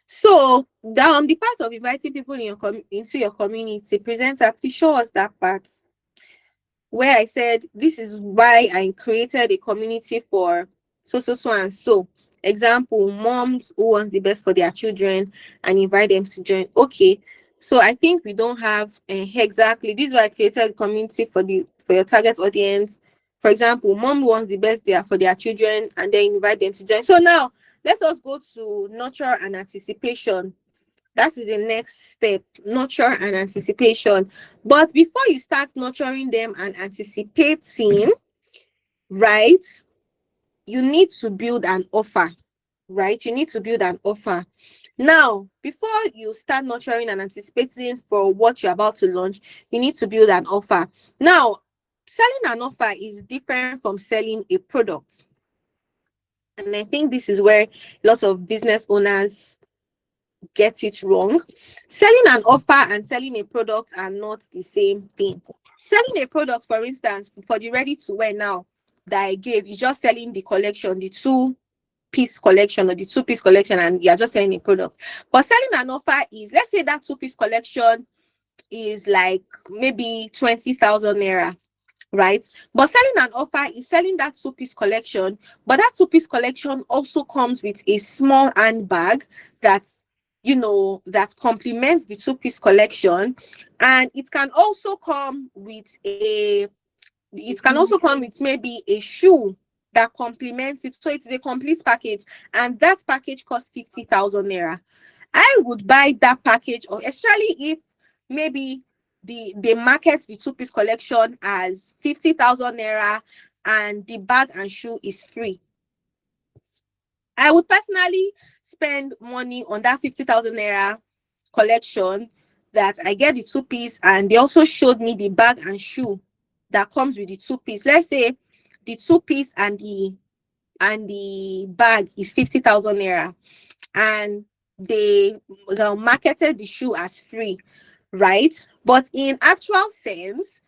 So the part of inviting people in your into your community, presenter, please show us that part where I said this is why I created a community for so and so. Example, moms who want the best for their children, and invite them to join. Okay, so I think we don't have exactly. This is why I created a community for your target audience. For example, mom wants the best there for their children, and then invite them to join. So now let us go to nurture and anticipation. That is the next step, nurture and anticipation. But before you start nurturing them and anticipating, right, you need to build an offer, right? You need to build an offer. Now, before you start nurturing and anticipating for what you're about to launch, you need to build an offer. Now, selling an offer is different from selling a product. And I think this is where lots of business owners get it wrong. Selling an offer and selling a product are not the same thing. Selling a product, for instance, for the ready to wear now that I gave, is just selling the collection, the two-piece collection or the two-piece collection, and you're just selling a product. But selling an offer is, let's say that two-piece collection is like maybe 20,000 naira, right? But selling an offer is selling that two-piece collection, but that two-piece collection also comes with a small handbag that's, that complements the two-piece collection. And it can also come with maybe a shoe that complements it. So it's a complete package, and that package costs 50,000 naira. I would buy that package, or especially if maybe they market the two-piece collection as 50,000 naira and the bag and shoe is free. I would personally spend money on that 50,000 naira collection, that I get the two-piece, and they also showed me the bag and shoe that comes with the two-piece. Let's say the two-piece and the bag is 50,000 naira, and they marketed the shoe as free, right? But in actual sense,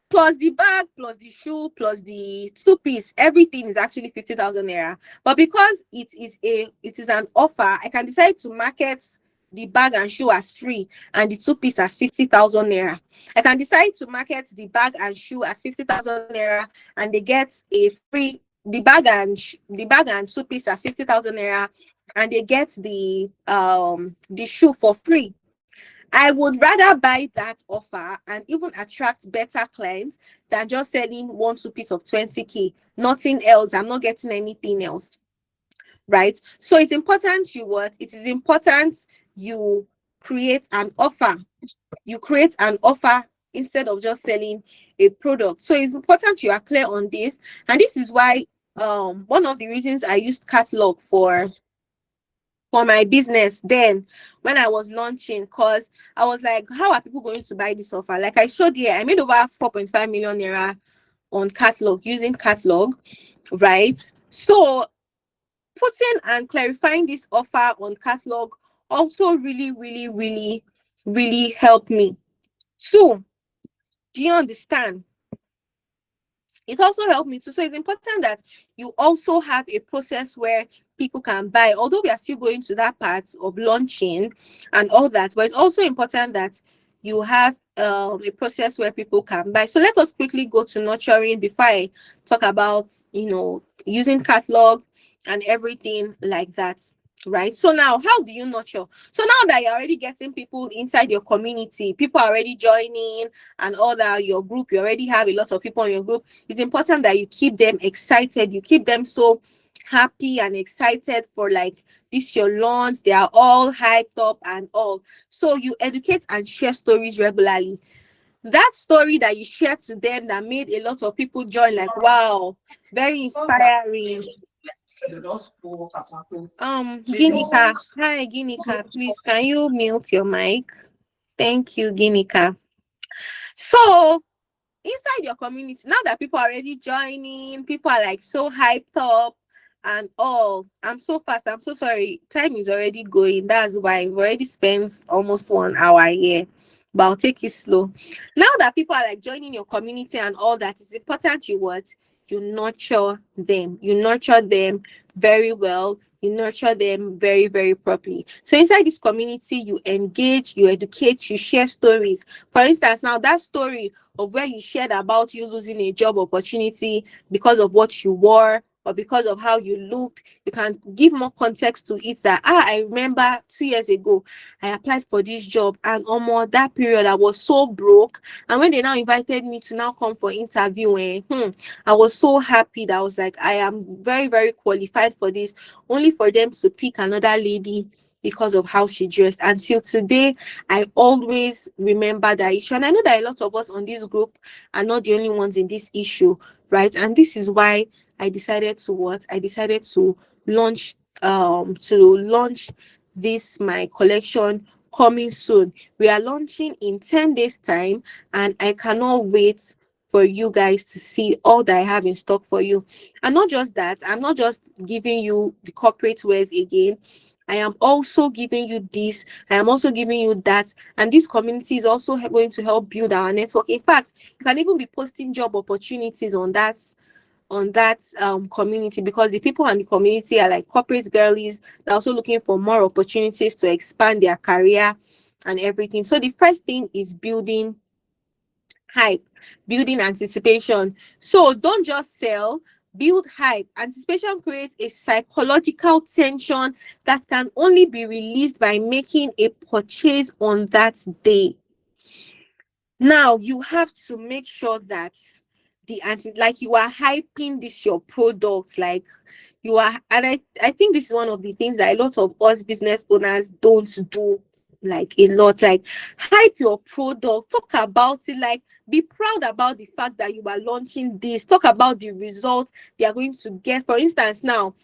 plus the bag, plus the shoe, plus the two-piece, everything is actually 50,000 naira. But because it is an offer, I can decide to market the bag and shoe as free and the two-piece as 50,000 naira. I can decide to market the bag and shoe as 50,000 naira, and they get a free the bag and 2 piece as 50,000 naira, and they get the shoe for free. I would rather buy that offer and even attract better clients than just selling 1 2 piece of 20K. Nothing else. I'm not getting anything else. Right? So it's important you what? It is important you create an offer. You create an offer instead of just selling a product. So it's important you are clear on this. And this is why one of the reasons I used Catlog for my business then when I was launching, because I was like, how are people going to buy this offer? Like I showed here, I made over 4.5 million naira on Catlog, using Catlog, right? So putting and clarifying this offer on Catlog also really, really, really, really helped me. So, do you understand? It also helped me too. So it's important that you also have a process where people can buy, although we are still going to that part of launching and all that, but it's also important that you have a process where people can buy. So let us quickly go to nurturing before I talk about, using Catlog and everything like that. Right. So now, how do you nurture? So now that you're already getting people inside your community, people are already joining and all that, your group, you already have a lot of people in your group. It's important that you keep them excited. You keep them so happy and excited for like this your launch. They are all hyped up and all. So you educate and share stories regularly. That story that you shared to them that made a lot of people join, like, wow, very inspiring. Ginika, hi Ginika, please can you mute your mic? Thank you, Ginika. So inside your community, now that people are already joining, people are like so hyped up and all. I'm so fast, I'm so sorry, time is already going. That's why we've already spent almost 1 hour here, but I'll take it slow. Now that people are like joining your community and all that, it's important you nurture them. You nurture them very well. You nurture them very, very properly. So inside this community, you engage, you educate, you share stories. For instance, now that story of where you shared about you losing a job opportunity because of what you wore or because of how you looked, you can give more context to it that, I remember 2 years ago, I applied for this job and almost that period I was so broke. And when they now invited me to now come for interviewing, I was so happy that I was like, I am very, very qualified for this, only for them to pick another lady because of how she dressed. Until today, I always remember that issue. And I know that a lot of us on this group are not the only ones in this issue, right? And this is why I decided to launch this my collection coming soon. We are launching in 10 days time, and I cannot wait for you guys to see all that I have in stock for you. And not just that, I'm not just giving you the corporate wears again. I am also giving you this. I am also giving you that. And this community is also going to help build our network. In fact, you can even be posting job opportunities on that community, because the people in the community are like corporate girlies. They're also looking for more opportunities to expand their career and everything. So the first thing is building hype, building anticipation. So don't just sell, build hype. Anticipation creates a psychological tension that can only be released by making a purchase on that day. Now you have to make sure that like you are hyping this your product, like you are. And I think this is one of the things that a lot of us business owners don't do, like a lot. Like, hype your product, talk about it, like be proud about the fact that you are launching this, talk about the results they are going to get. For instance, now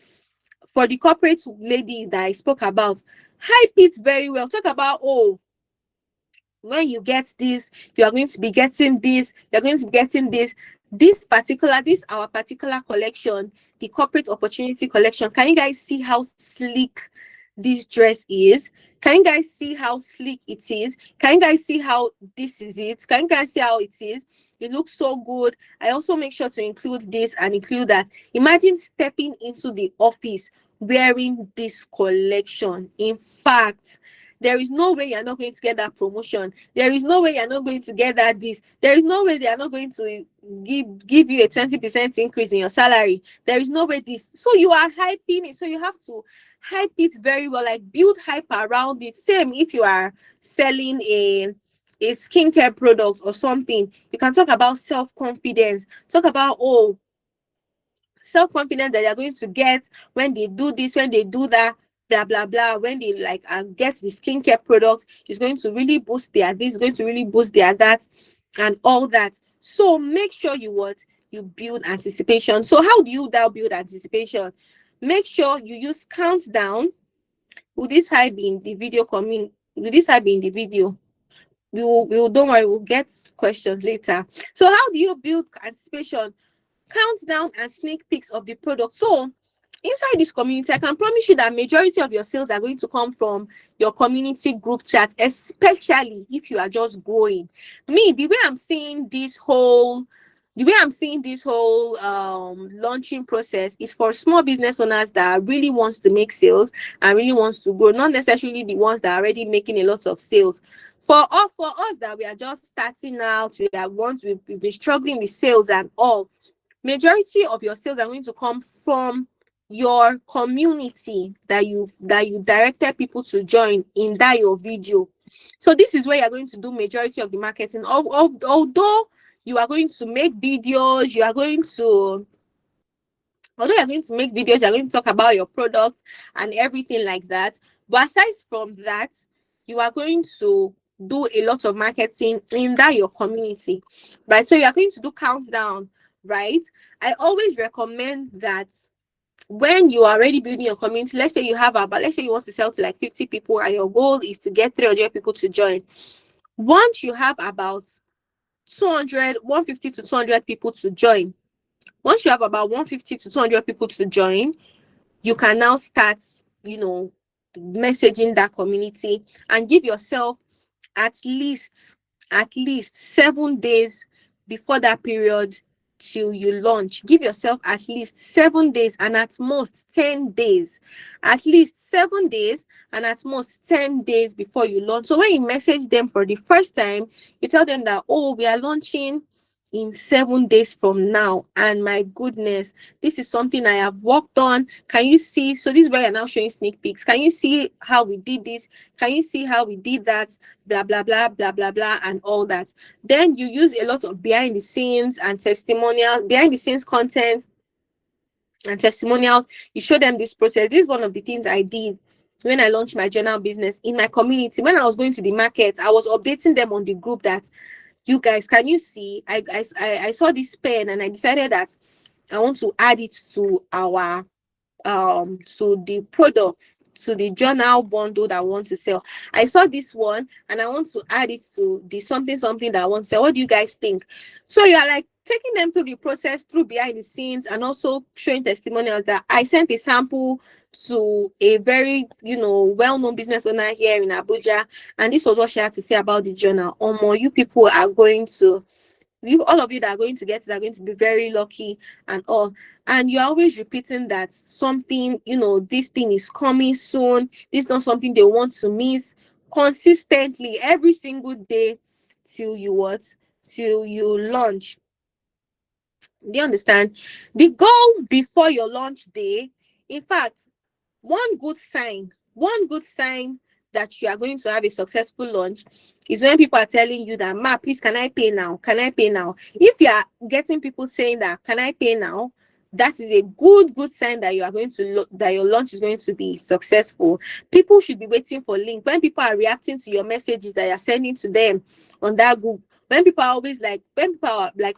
for the corporate lady that I spoke about, hype it very well. Talk about, oh, when you get this, you are going to be getting this, you're going to be getting this our particular collection, the corporate opportunity collection. Can you guys see how slick this dress is? Can you guys see how slick it is? Can you guys see how this is it? Can you guys see how it is? It looks so good. I also make sure to include this and include that. Imagine stepping into the office wearing this collection. In fact, there is no way you're not going to get that promotion. There is no way you're not going to get that this. There is no way they are not going to give you a 20% increase in your salary. There is no way this. So you are hyping it. So you have to hype it very well, like build hype around it. Same if you are selling a skincare product or something. You can talk about self-confidence. Talk about, oh, self-confidence that you're going to get when they do this, when they do that, blah blah blah. When they like get the skincare product, it's going to really boost their this, going to really boost their that, and all that. So make sure you build anticipation. So how do you now build anticipation? Make sure you use countdown. Will this high be in the video coming? Will this high be in the video? We will don't worry, we'll get questions later. So how do you build anticipation? Countdown and sneak peeks of the product. So inside this community, I can promise you that majority of your sales are going to come from your community group chat, especially if you are just growing. Me, the way I'm seeing this whole launching process is for small business owners that really wants to make sales and really wants to grow, not necessarily the ones that are already making a lot of sales. For us that we are just starting out, we've been struggling with sales and all, majority of your sales are going to come from your community that you directed people to join in that your video. So this is where you're going to do majority of the marketing. Although you are going to make videos, you're going to talk about your product and everything like that. But aside from that, you are going to do a lot of marketing in that your community, right? So you are going to do countdown, right? I always recommend that when you are already building your community, let's say you want to sell to like 50 people and your goal is to get 300 people to join. Once you have about 150 to 200 people to join, once you have about 150 to 200 people to join, you can now start, messaging that community and give yourself at least 7 days before that period till you launch. Give yourself at least 7 days and at most 10 days. At least 7 days and at most 10 days before you launch. So when you message them for the first time, you tell them that, oh, we are launching in 7 days from now, and my goodness, this is something I have worked on. Can you see? So this is where you're now showing sneak peeks. Can you see how we did this? Can you see how we did that? Blah blah blah blah blah blah and all that. Then you use a lot of behind the scenes and testimonials, behind the scenes content and testimonials. You show them this process. This is one of the things I did when I launched my journal business in my community. When I was going to the market, I was updating them on the group that, you guys, can you see? I saw this pen and I decided that I want to add it to our to the products, to the journal bundle that I want to sell. I saw this one and I want to add it to the something that I want to sell. What do you guys think? So you're like taking them through the process, through behind the scenes, and also showing testimonials that I sent a sample to a very well-known business owner here in Abuja, and this was what she had to say about the journal. More you people are going to, all of you that are going to get it are going to be very lucky and all. And you're always repeating that something, this thing is coming soon. This is not something they want to miss, consistently every single day till you launch. Do you understand? The goal before your launch day, in fact, one good sign that you are going to have a successful launch is when people are telling you that, Ma, please, can I pay now? Can I pay now? If you are getting people saying that, can I pay now? That is a good sign that you are going to that your launch is going to be successful. People should be waiting for link. When people are reacting to your messages that you're sending to them on that group, when people are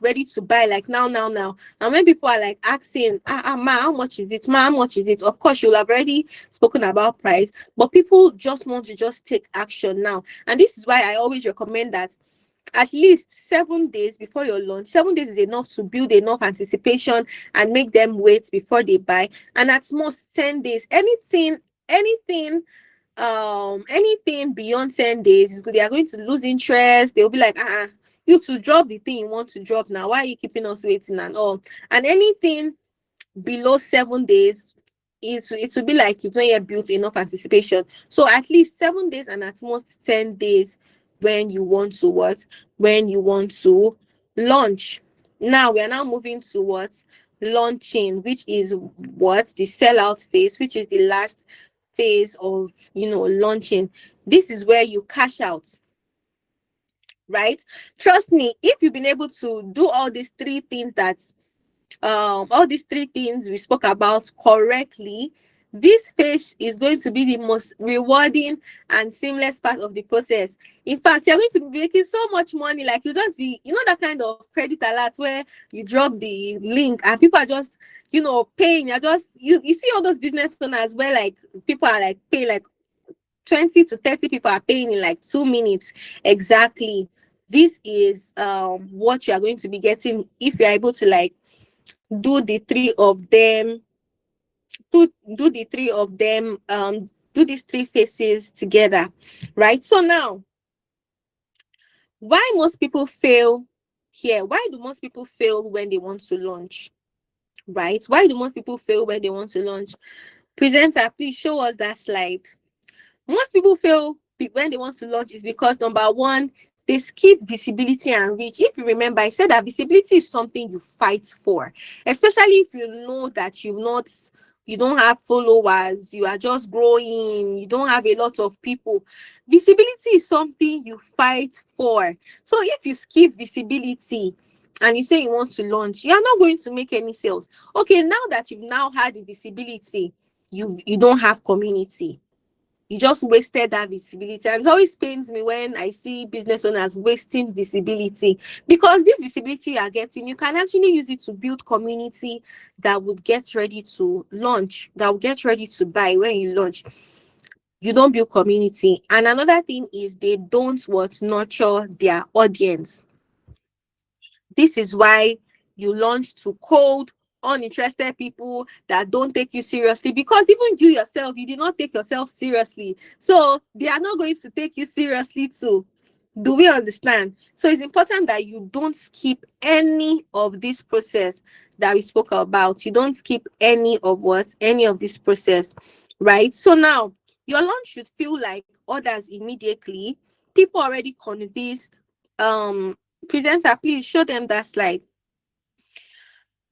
ready to buy, like now, and when people are like asking, ma, how much is it? Ma, how much is it? Of course, you'll have already spoken about price, but people just want to just take action now. And this is why I always recommend that at least 7 days before your launch. 7 days is enough to build enough anticipation and make them wait before they buy. And at most 10 days, anything beyond 10 days is good. They are going to lose interest. They'll be like, you to drop the thing you want to drop now. Why are you keeping us waiting and all? And anything below 7 days, it will be like you've not yet built enough anticipation. So at least 7 days and at most 10 days when you want to what? When you want to launch. Now we are now moving to what? Launching, which is what? The sellout phase, which is the last phase of, launching. This is where you cash out, right? Trust me, if you've been able to do all these three things we spoke about correctly, this phase is going to be the most rewarding and seamless part of the process. In fact, you're going to be making so much money, like you just be, that kind of credit alert where you drop the link and people are just, paying. You're just, you see all those business owners where like people are like paying like 20 to 30 people are paying in like 2 minutes. Exactly. This is what you are going to be getting if you're able to like do the three of them do the three of them do these three phases together, right? So now, why most people fail here? Why do most people fail when they want to launch, right? Why do most people fail when they want to launch? Presenter, please show us that slide. Most people fail when they want to launch is because, number one, they skip visibility and reach. If you remember, I said that visibility is something you fight for, especially if you know that you don't have followers, you are just growing, you don't have a lot of people. Visibility is something you fight for. So if you skip visibility and you say you want to launch, you are not going to make any sales. Okay, now that you've now had the visibility, you don't have community. You just wasted that visibility. And it always pains me when I see business owners wasting visibility, because this visibility you are getting, you can actually use it to build community that would get ready to launch, that will get ready to buy when you launch. You don't build community. And another thing is they don't nurture their audience. This is why you launch to cold, uninterested people that don't take you seriously, because even you yourself, you did not take yourself seriously. So they are not going to take you seriously too. Do we understand? So it's important that you don't skip any of this process that we spoke about. You don't skip any of this process, right? So now your launch should feel like others immediately. People already convinced. Presenter, please show them that slide.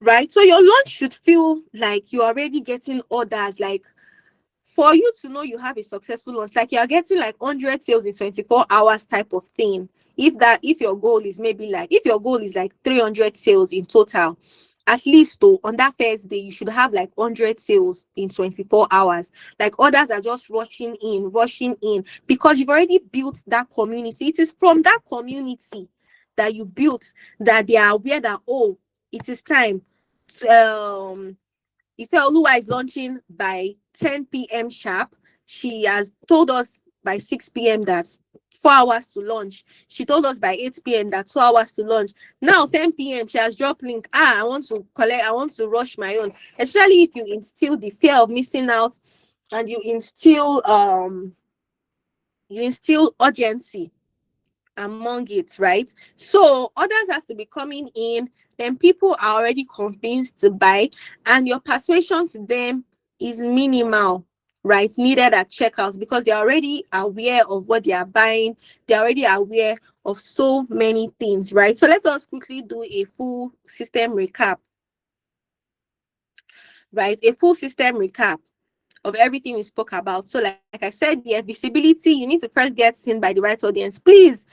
Right, so your launch should feel like you're already getting orders, like for you to know you have a successful launch, like you're getting like 100 sales in 24 hours type of thing. If your goal is like 300 sales in total, at least on that first day you should have like 100 sales in 24 hours. Like others are just rushing in because you've already built that community. It is from that community that you built that they are aware that, oh, it is time to, Ifeoluwa is launching by 10 p.m. sharp. She has told us by 6 p.m. that 4 hours to launch. She told us by 8 p.m. that 2 hours to launch. Now 10 p.m. she has dropped link. I want to rush my own. Especially if you instill the fear of missing out and you instill urgency among it, right? So others has to be coming in, then people are already convinced to buy, and your persuasion to them is minimal, right? Needed at checkout, because they're already aware of what they are buying. They're already aware of so many things, right? So let us quickly do a full system recap, right? A full system recap of everything we spoke about. So like I said, yeah, visibility, you need to first get seen by the right audience, please.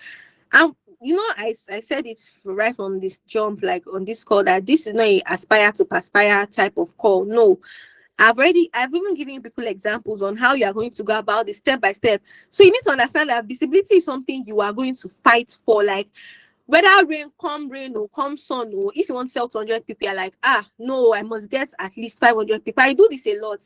I said it right on this jump, like on this call, that this is not a aspire to perspire type of call. No, I've even given people examples on how you are going to go about this step by step. So you need to understand that visibility is something you are going to fight for. Like whether rain or come sun, or if you want to sell to 100 people, you're like, no, I must get at least 500 people. I do this a lot.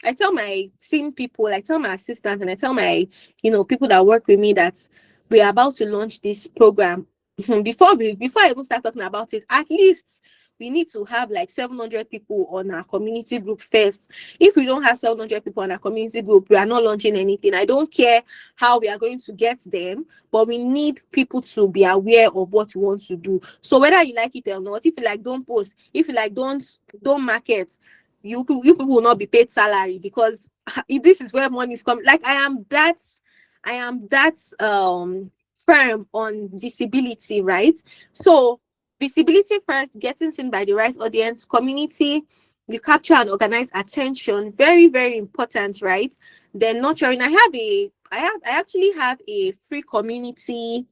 I tell my team people, I tell my assistants, and I tell my people that work with me that we are about to launch this program. before I even start talking about it, at least we need to have like 700 people on our community group first. If we don't have 700 people on our community group, we are not launching anything. I don't care how we are going to get them, but we need people to be aware of what we want to do. So whether you like it or not, if you like, don't post. If you like, don't market. you people will not be paid salary, because this is where money is coming. Like I am that firm on visibility, right? So visibility first, getting seen by the right audience, community, you capture and organize attention, very, very important, right? Then nurturing. I actually have a free community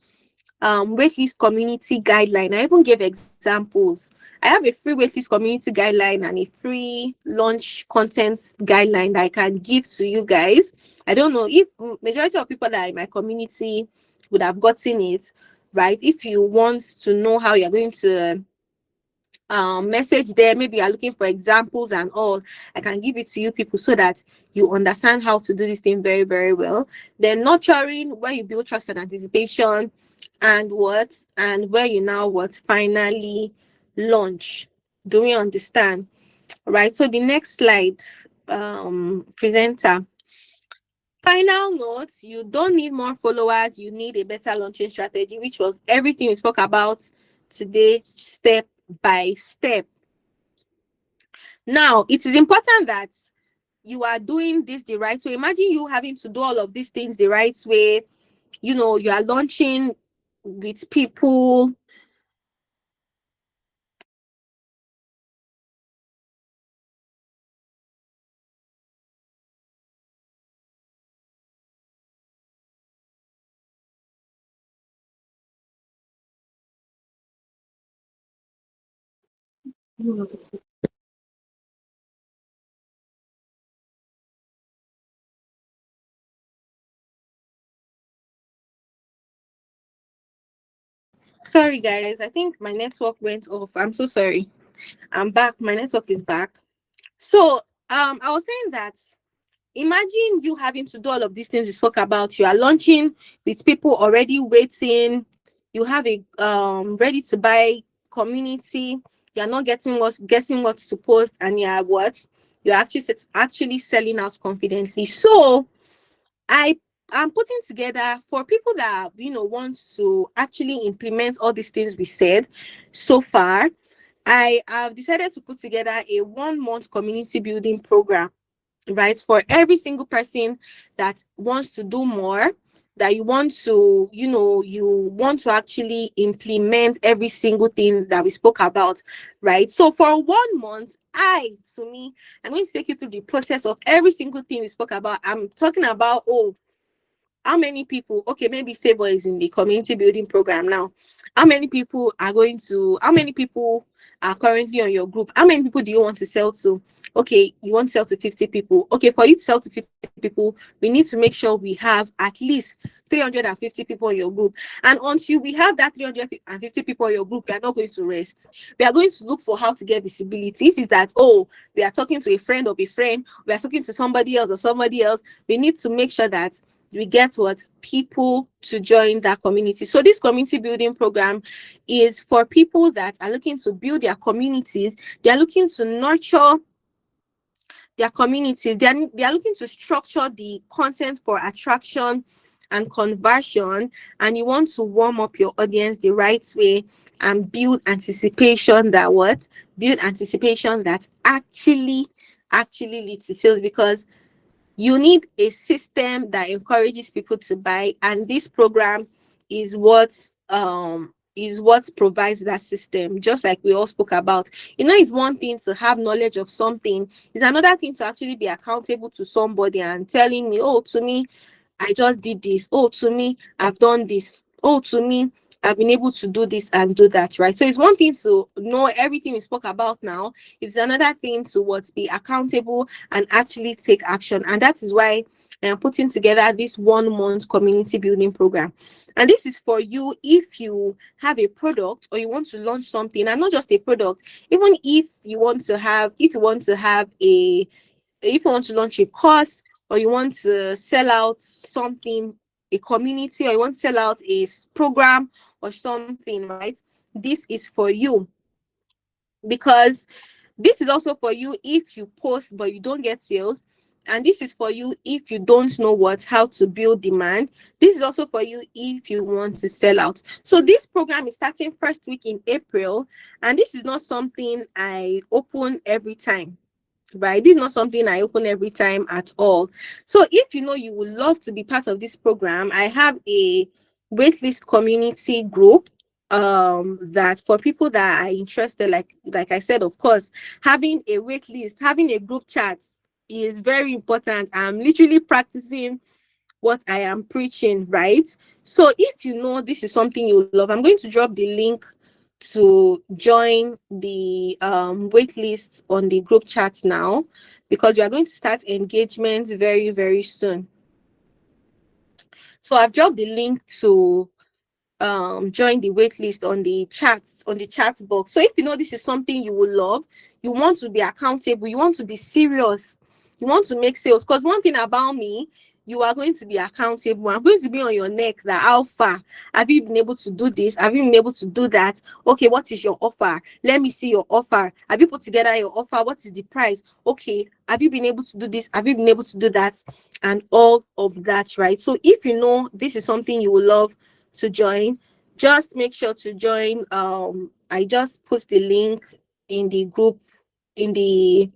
waitlist community guideline. I even gave examples. I have a free waitlist community guideline and a free launch content guideline that I can give to you guys. I don't know if majority of people that are in my community would have gotten it, right? If you want to know how you're going to message there, maybe you're looking for examples and all, I can give it to you people so that you understand how to do this thing very, very well. Then nurturing, where you build trust and anticipation, and where you now finally launch. Do we understand? Right. So the next slide, presenter. Final note, you don't need more followers, you need a better launching strategy, which was everything we spoke about today, step by step. Now, it is important that you are doing this the right way. Imagine you having to do all of these things the right way. You are launching with people. Sorry, guys. I think my network went off. I'm so sorry. I'm back. My network is back. So, I was saying that imagine you having to do all of these things we spoke about. You are launching with people already waiting. You have a ready to buy community. You're not guessing what to post, and you're actually selling out confidently. So I am putting together for people that want to actually implement all these things we said so far. I have decided to put together a 1 month community building program, right? For every single person that wants to do more, that you want to actually implement every single thing that we spoke about, right? So for 1 month, I'm going to take you through the process of every single thing we spoke about. I'm talking about, how many people, okay, maybe Favor is in the community building program now. How many people are currently on your group? How many people do you want to sell to? Okay, you want to sell to 50 people. Okay, for you to sell to 50 people, we need to make sure we have at least 350 people in your group. And until we have that 350 people in your group, we are not going to rest. We are going to look for how to get visibility. If it's that, we are talking to a friend of a friend, we are talking to somebody else or somebody else, we need to make sure that we get people to join that community. So this community building program is for people that are looking to build their communities. They are looking to nurture their communities. They are looking to structure the content for attraction and conversion, and you want to warm up your audience the right way and build anticipation that actually leads to sales, because you need a system that encourages people to buy, and this program is what provides that system. Just like we all spoke about, it's one thing to have knowledge of something, it's another thing to actually be accountable to somebody and telling me, to me, I just did this. To me, I've done this. To me, I've been able to do this and do that, right? So it's one thing to know everything we spoke about now. It's another thing to be accountable and actually take action. And that is why I am putting together this 1 month community building program. And this is for you if you have a product or you want to launch something, and not just a product, even if you want to launch a course, or you want to sell out something, a community, or you want to sell out a program or something, right? This is for you, because this is also for you if you post but you don't get sales, and this is for you if you don't know how to build demand. This is also for you if you want to sell out. So this program is starting first week in April, and this is not something I open every time. right? This is not something I open every time at all. So if you know you would love to be part of this program, I have a waitlist community group that for people that are interested, like I said, of course, having a waitlist, having a group chat is very important. I'm literally practicing what I am preaching, right? So if you know this is something you love, I'm going to drop the link to join the wait list on the group chat now, because we are going to start engagement very, very soon. So I've dropped the link to join the wait list on the chat box. So if you know this is something you will love, you want to be accountable, you want to be serious, you want to make sales, because one thing about me, you are going to be accountable. I'm going to be on your neck, that how far have you been able to do this, have you been able to do that? Okay, what is your offer? Let me see your offer. Have you put together your offer? What is the price? Okay, have you been able to do this, have you been able to do that, and all of that, right? So if you know this is something you will love to join, just make sure to join. I just put the link in the group, in the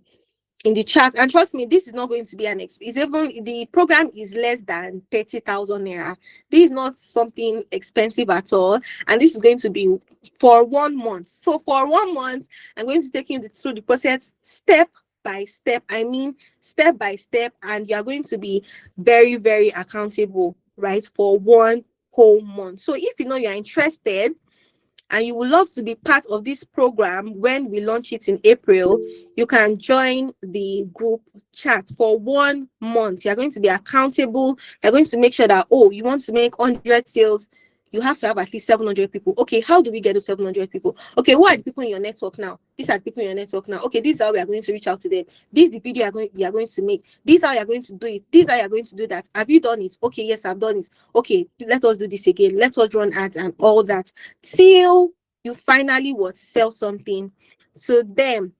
chat, and trust me, this is not going to be an it's even, the program is less than 30,000 naira. This is not something expensive at all, and this is going to be for 1 month. So for 1 month, I'm going to take you through the process step by step. I mean, step by step, and you're going to be very, very accountable, right, for 1 whole month. So if you know you're interested and you would love to be part of this program when we launch it in April, you can join the group chat for 1 month. You're going to be accountable. You're going to make sure that, oh, you want to make 100 sales, you have to have at least 700 people. Okay, how do we get to 700 people? Okay, who are the people in your network now? These are the people in your network now. Okay, this is how we are going to reach out to them. This is the video you are going to make. This is how you are going to do it. This is how you are going to do that. Have you done it? Okay, yes, I've done it. Okay, let us do this again. Let us run ads and all that, till you finally sell something to them,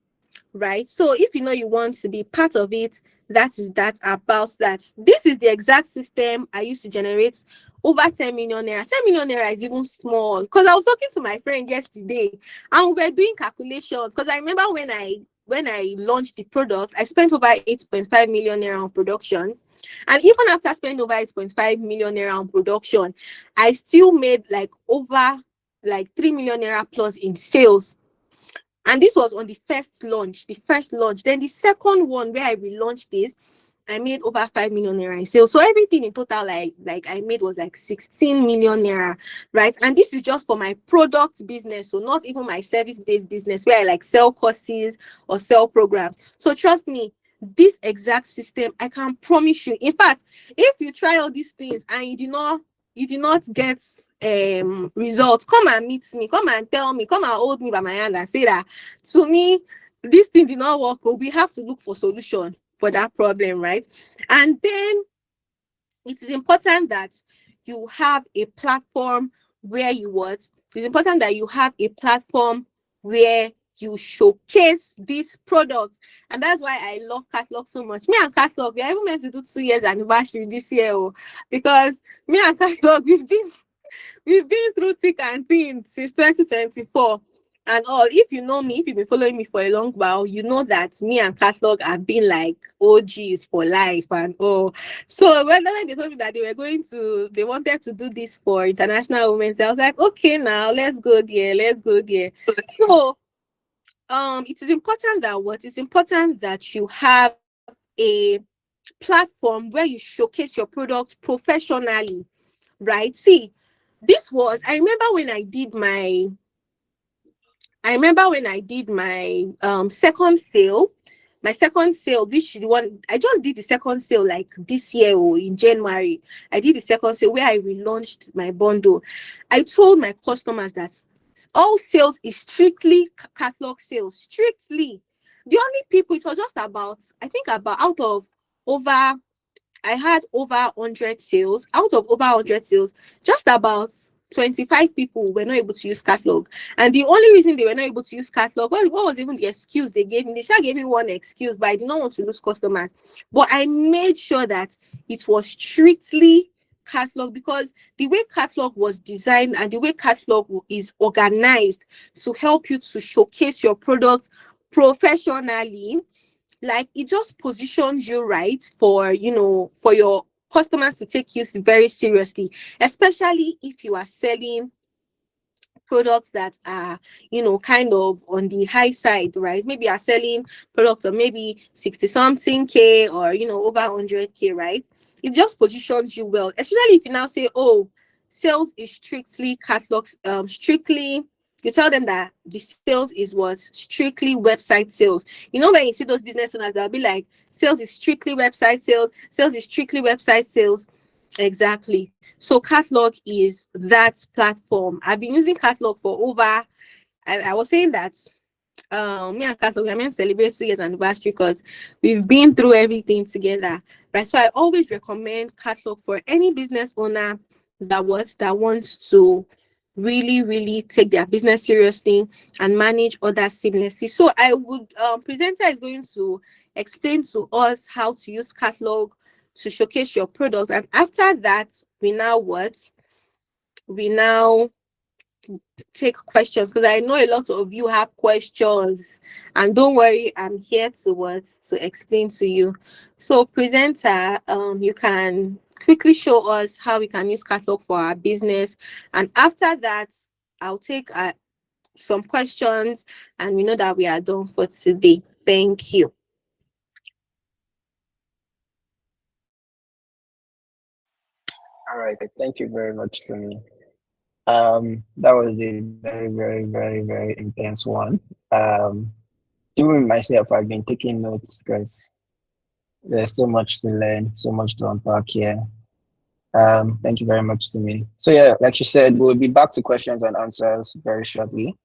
right? So if you know you want to be part of it, that is that about that. This is the exact system I used to generate over 10 million naira. 10 million naira is even small, because I was talking to my friend yesterday and we were doing calculation, because I remember when I launched the product, I spent over 8.5 million naira on production. And even after spending over 8.5 million naira on production, I still made like over like 3 million naira plus in sales. And this was on the first launch. Then the second one, where I relaunched this, I made over 5 million naira in sales. So everything in total, like I made, was like 16 million naira, right? And this is just for my product business, so not even my service-based business where I like sell courses or sell programs. So trust me, this exact system, I can promise you. In fact, if you try all these things and you did not get results, come and meet me, come and tell me, come and hold me by my hand and say that, to me, this thing did not work. We have to look for solution for that problem, right? And then it is important that you have a platform where it's important that you have a platform where you showcase these products. And that's why I love Catlog so much. Me and Catlog, we are even meant to do 2 years anniversary this year, because me and Catlog, we've been through thick and thin since 2024 and all. If you know me, if you've been following me for a long while, you know that me and Catlog have been like OGs for life and all. So when they told me that they wanted to do this for International Women's Day, I was like, okay, now let's go there. So it's important that you have a platform where you showcase your products professionally, right? See, I remember when I did my second sale, which the one I just did the second sale like this year, or in January. I did the second sale where I relaunched my bundle. I told my customers that all sales is strictly catalog sales. Strictly. The only people, it was just about, I think about out of over I had over 100 sales. Out of over 100 sales, just about 25 people were not able to use Catlog. And the only reason they were not able to use Catlog, what was even the excuse they gave me? They sure gave me one excuse, but I did not want to lose customers. But I made sure that it was strictly Catlog, because the way Catlog was designed and the way Catlog is organized to help you to showcase your products professionally, like it just positions you right for, you know, for your customers to take you very seriously, especially if you are selling products that are, you know, kind of on the high side, right? Maybe you're selling products of maybe 60 something k, or, you know, over 100k, right? It just positions you well, especially if you now say, oh, sales is strictly catalogs, strictly, you tell them that the sales is what, strictly website sales. You know, when you see those business owners, they'll be like, sales is strictly website sales, sales is strictly website sales. Exactly. So Catlog is that platform. I've been using Catlog for over, I was saying that me and Catlog, I mean, celebrate 2 years anniversary because we've been through everything together. Right. So I always recommend Catlog for any business owner that wants to really, really take their business seriously and manage others seamlessly. So I would presenter is going to explain to us how to use Catlog to showcase your products. And after that, we now what? We now take questions, because I know a lot of you have questions. And don't worry, I'm here to what? To explain to you. So presenter, you can quickly show us how we can use Catlog for our business. And after that, I'll take some questions, and we know that we are done for today. Thank you. All right, thank you very much, Tumi. That was a very, very, very, very intense one. Um, Even myself, I've been taking notes because there's so much to learn, so much to unpack here. Thank you very much to me. So yeah, like you said, we'll be back to questions and answers very shortly.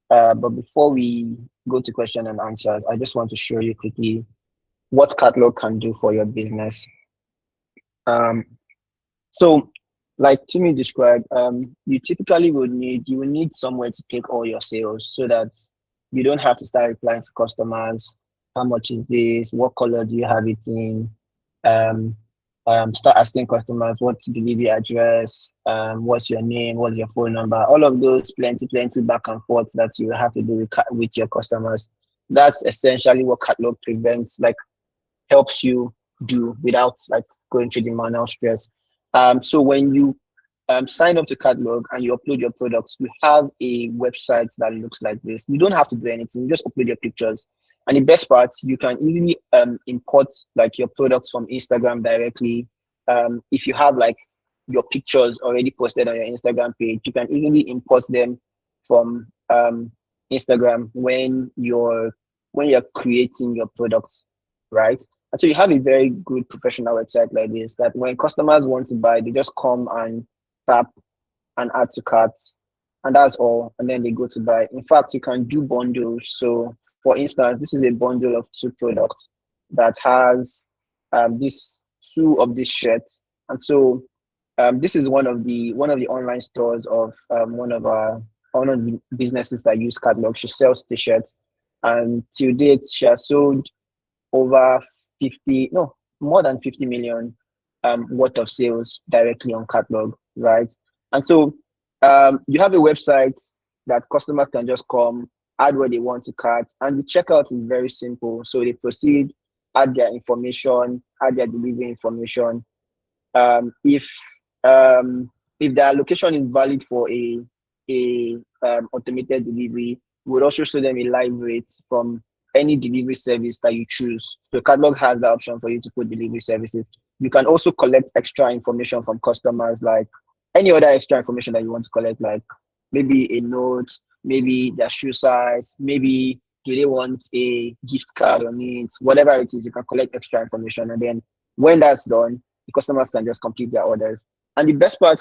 But before we go to question and answers, I just want to show you quickly what Catlog can do for your business. Um, so like Tumi described, you will need somewhere to take all your sales so that you don't have to start replying to customers. How much is this? What color do you have it in? Um, Start asking customers what's the delivery address, what's your name, what's your phone number, all of those plenty back and forth that you have to do with your customers. That's essentially what Catlog prevents, like helps you do without like going through the manual stress. So when you sign up to Catlog and you upload your products, you have a website that looks like this. You don't have to do anything, you just upload your pictures. And the best part, you can easily import like your products from Instagram directly. If you have like your pictures already posted on your Instagram page, you can easily import them from Instagram when you're creating your products, right? And so you have a very good professional website like this that when customers want to buy, they just come and tap and add to cart, and that's all. And then they go to buy. In fact, you can do bundles. So, for instance, this is a bundle of two products that has this two of these shirts, and so this is one of the online stores of one of the businesses that use Catlog. She sells t-shirts, and till date, she has sold over 50, no, more than 50 million worth of sales directly on Catlog, right? And so you have a website that customers can just come, add what they want to cart, and the checkout is very simple. So they proceed, add their information, add their delivery information. Um, if if their location is valid for a automated delivery, we would also show them a live rate from any delivery service that you choose. So Catlog has the option for you to put delivery services. You can also collect extra information from customers, like any other extra information that you want to collect, like maybe a note, maybe their shoe size, maybe do they want a gift card on it, whatever it is, you can collect extra information. And then when that's done, the customers can just complete their orders. And the best part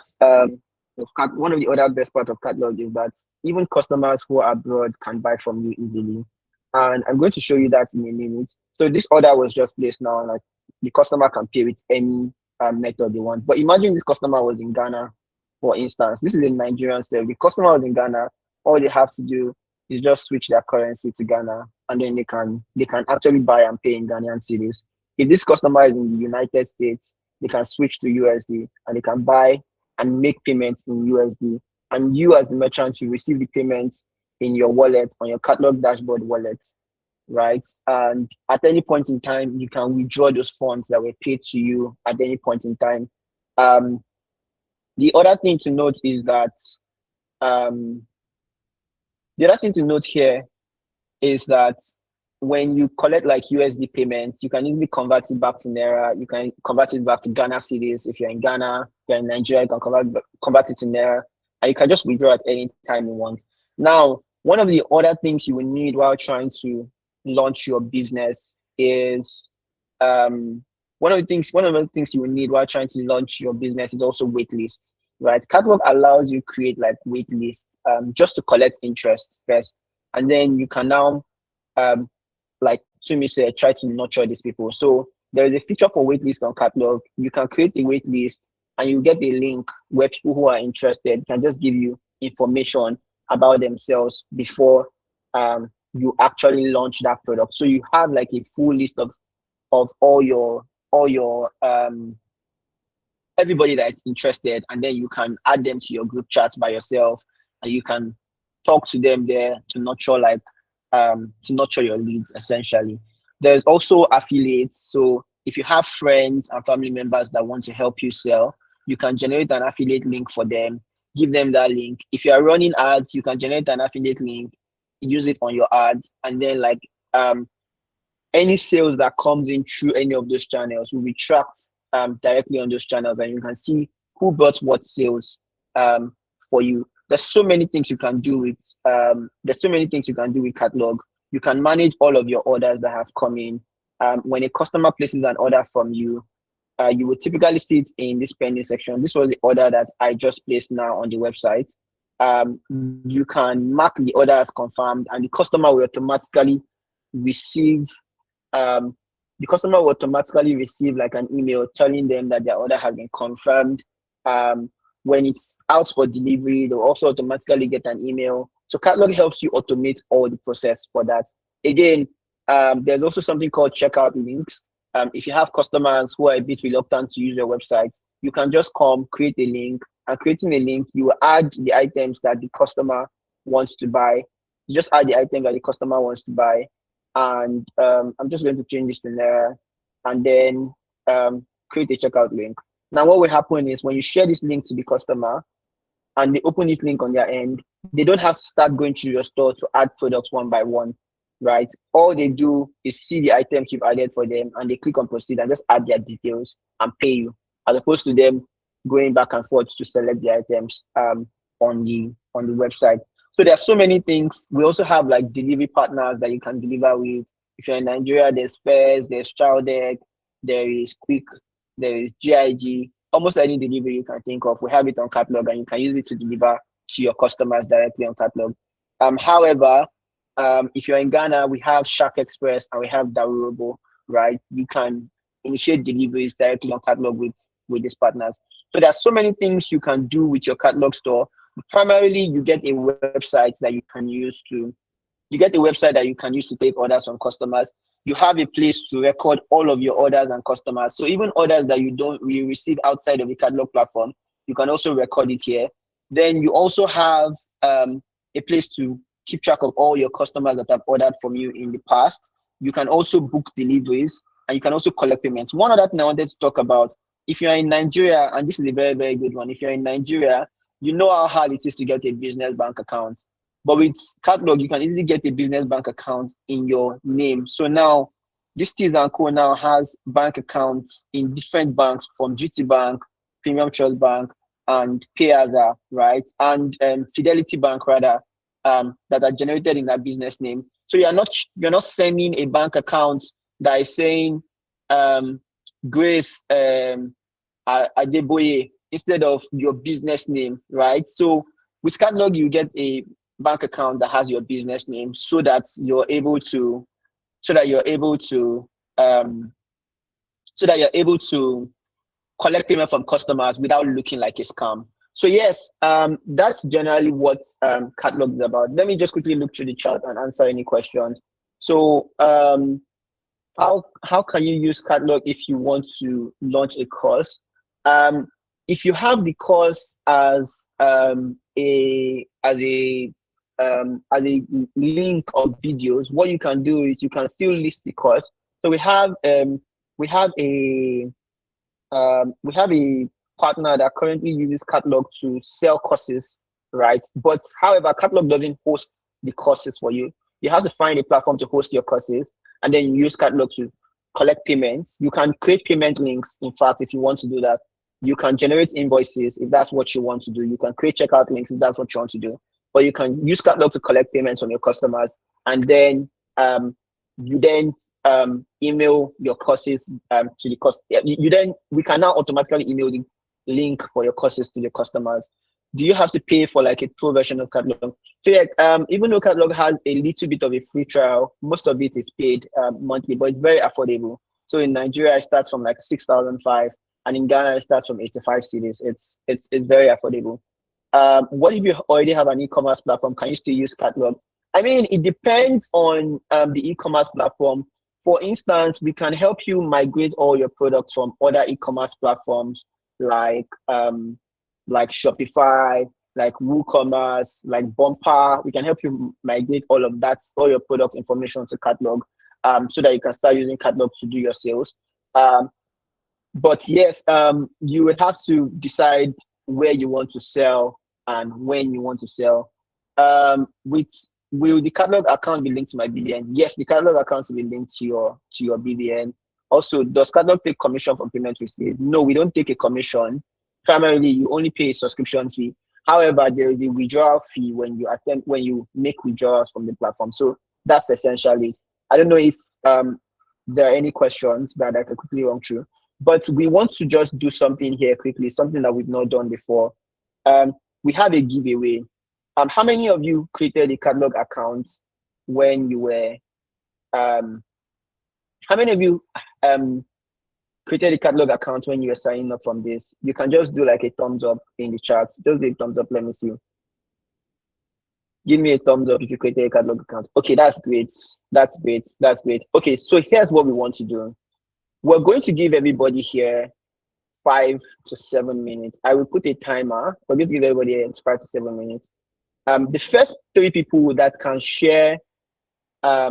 one of the other best part of Catlog is that even customers who are abroad can buy from you easily. And I'm going to show you that in a minute. So this order was just placed now, like the customer can pay with any method they want. But imagine this customer was in Ghana, for instance. This is a Nigerian sale. The customer was in Ghana. All they have to do is just switch their currency to Ghana, and then they can actually buy and pay in Ghanaian cedis. If this customer is in the United States, they can switch to USD and they can buy and make payments in USD. And you, as the merchant, you receive the payment in your wallet, on your Catlog dashboard wallet. right? And at any point in time, you can withdraw those funds that were paid to you at any point in time. Um, the other thing to note is that um, the other thing to note here is that when you collect like USD payments, you can easily convert it back to Naira. You can convert it back to Ghana cedis. If you're in Ghana, if you're in Nigeria, you can convert it to Naira, and you can just withdraw at any time you want. Now, one of the other things you will need while trying to launch your business is one of the things you will need while trying to launch your business is also wait lists, right? Catlog allows you create like wait lists just to collect interest first, and then you can now like Tumi said, try to nurture these people. So there is a feature for waitlist on Catlog. You can create a waitlist and you get a link where people who are interested can just give you information about themselves before you actually launch that product. So you have like a full list of all your everybody that is interested, and then you can add them to your group chats by yourself, and you can talk to them there to nurture your leads essentially. There's also affiliates. So if you have friends and family members that want to help you sell, you can generate an affiliate link for them, give them that link. If you are running ads, you can generate an affiliate link, use it on your ads, and then like any sales that comes in through any of those channels will be tracked directly on those channels, and you can see who bought what sales for you. There's so many things you can do with Catlog. You can manage all of your orders that have come in. When a customer places an order from you, you will typically see it in this pending section. This was the order that I just placed now on the website. You can mark the order as confirmed, and the customer will automatically receive like an email telling them that their order has been confirmed. When it's out for delivery, they'll also automatically get an email. So Catlog helps you automate all the process for that. Again, there's also something called checkout links. If you have customers who are a bit reluctant to use your website, you can just create a link, and creating a link, you will add the items that the customer wants to buy. You just add the item that the customer wants to buy. And I'm just going to change this to Naira, and then create a checkout link. Now, what will happen is when you share this link to the customer and they open this link on their end, they don't have to start going to your store to add products one by one, right? All they do is see the items you've added for them, and they click on proceed and just add their details and pay you, as opposed to them going back and forth to select the items on the website. So there are so many things. We also have like delivery partners that you can deliver with. If you're in Nigeria, there's Fairs, there's Chowdeck, there is Quick, there is GIG. Almost any delivery you can think of, we have it on Catlog, and you can use it to deliver to your customers directly on Catlog. However, if you're in Ghana, we have Shark Express and we have Darurobo, right? You can initiate deliveries directly on Catlog with these partners. So there's so many things you can do with your Catlog store. Primarily, you get a website that you can use to take orders from customers. You have a place to record all of your orders and customers. So even orders that you receive outside of the Catlog platform, you can also record it here. Then you also have a place to keep track of all your customers that have ordered from you in the past. You can also book deliveries, and you can also collect payments. One other thing I wanted to talk about, if you're in Nigeria, and this is a very, very good one, if you're in Nigeria, you know how hard it is to get a business bank account. But with Catlog, you can easily get a business bank account in your name. So now, this Teas & Co now has bank accounts in different banks, from GT Bank, Premium Trust Bank, and Payaza, right? And Fidelity Bank, rather, that are generated in that business name. So you're not sending a bank account that is saying Grace Adeboye instead of your business name, right? So with Catlog, you get a bank account that has your business name, so that you're able to collect payment from customers without looking like a scam. So yes, that's generally what Catlog is about. Let me just quickly look through the chat and answer any questions. So how can you use Catlog if you want to launch a course? If you have the course as a as a link of videos, what you can do is you can still list the course. So we have a partner that currently uses Catlog to sell courses, right? But however, Catlog doesn't host the courses for you. You have to find a platform to host your courses, and then you use Catlog to collect payments. You can create payment links. In fact, if you want to do that, you can generate invoices if that's what you want to do. You can create checkout links if that's what you want to do. But you can use Catlog to collect payments from your customers, and then you then email your courses to the cost. We can now automatically email the link for your courses to the customers. Do you have to pay for like a pro version of Catlog? So yeah, even though Catlog has a little bit of a free trial, most of it is paid monthly, but it's very affordable. So in Nigeria, it starts from like 6,500, and in Ghana, it starts from 85 cedis. It's very affordable. What if you already have an e-commerce platform? Can you still use Catlog? I mean, it depends on the e-commerce platform. For instance, we can help you migrate all your products from other e-commerce platforms like Shopify, like WooCommerce, like Bumper. We can help you migrate all of that, all your product information to Catlog, so that you can start using Catlog to do your sales. But yes, you would have to decide where you want to sell and when you want to sell. Will the Catlog account be linked to my BVN? Yes, the Catlog account will be linked to your BVN. Also, does Catlog take commission from payment received? No, we don't take a commission. Primarily, you only pay a subscription fee. However, there is a withdrawal fee when you make withdrawals from the platform. So that's essentially it. I don't know if there are any questions that I could quickly run through, but we want to just do something here quickly, something that we've not done before. We have a giveaway. How many of you created a Catlog account when you were? How many of you created a Catlog account when you were signing up from this? You can just do like a thumbs up in the chat. Just do a thumbs up. Let me see. Give me a thumbs up if you created a Catlog account. Okay, that's great. That's great. That's great. Okay, so here's what we want to do. We're going to give everybody here 5 to 7 minutes. I will put a timer. We're going to give everybody 5 to 7 minutes. The first 3 people that can share, their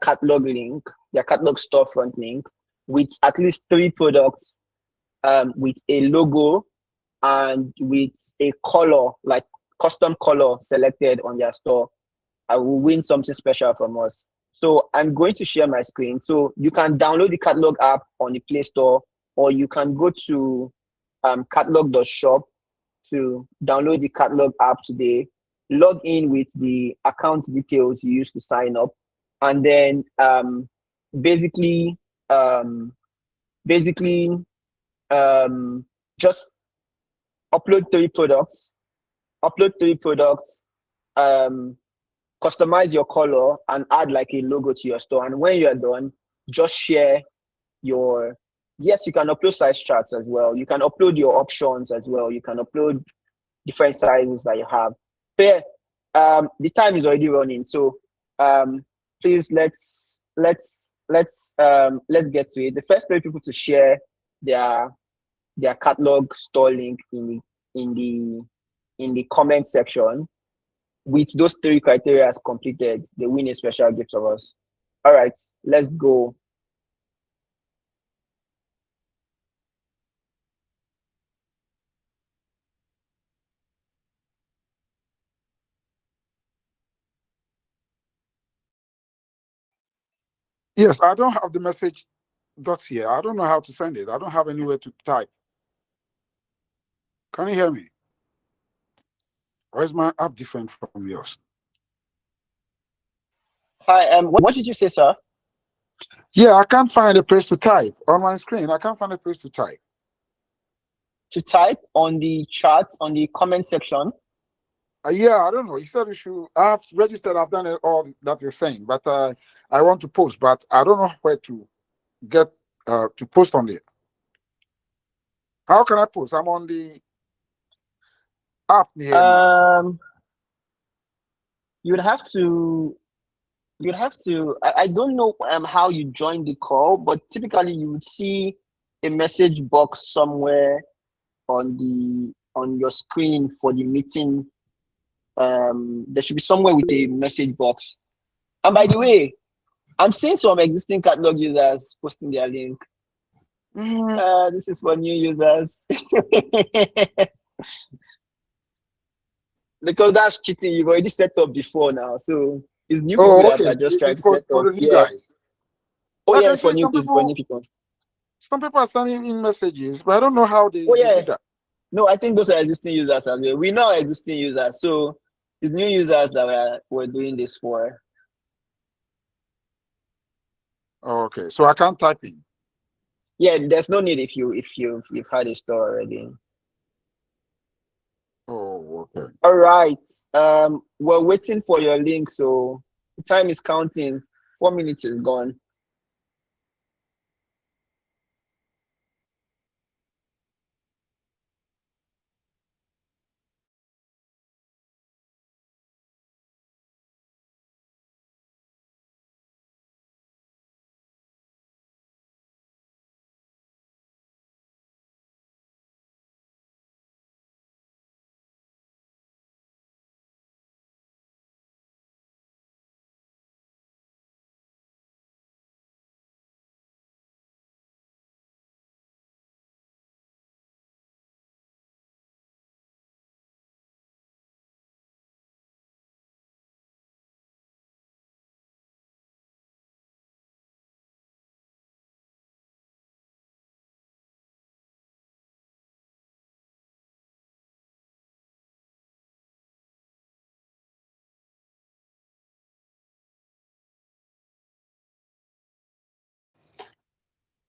Catlog link, their Catlog storefront link, with at least 3 products, with a logo and with a color, like custom color selected on their store, I will win something special from us. So I'm going to share my screen. So you can download the Catlog app on the Play Store, or you can go to catlog.shop to download the Catlog app today, log in with the account details you used to sign up, and then basically just upload 3 products, customize your color and add like a logo to your store. And when you're done, just share your, yes, you can upload size charts as well. You can upload your options as well. You can upload different sizes that you have. So yeah, the time is already running. So please let's get to it. The first 3 people to share their Catlog store link in the comment section with those 3 criteria as completed, they win a special gift of us. All right, let's go. Yes, I don't have the message dots here. I don't know how to send it. I don't have anywhere to type. Can you hear me? Or is my app different from yours? Hi, what did you say, sir? Yeah, I can't find a place to type on my screen. I can't find a place to type. To type on the chat, on the comment section? Yeah, I don't know. You said you should. I've registered. I've done all that you're saying, but I want to post, but I don't know where to get to post on it. How can I post? I'm on the app here now. You'd have to. I don't know how you joined the call, but typically you would see a message box somewhere on your screen for the meeting there should be somewhere with a message box. And by the way, I'm seeing some existing catalog users posting their link. This is for new users. Because that's cheating. You've already set up before now. So it's new people that Okay. are just trying It's to set for up. the new Yeah. guys. Oh I yeah, can it's for see new people. some people are sending in messages, but I don't know how they Oh do yeah. that. No, I think those are existing users as well. We know existing users. So it's new users that we're doing this for. Okay, so I can't type in. Yeah, there's no need if you've had a store already. Oh, okay. All right. We're waiting for your link, so the time is counting. 4 minutes is gone.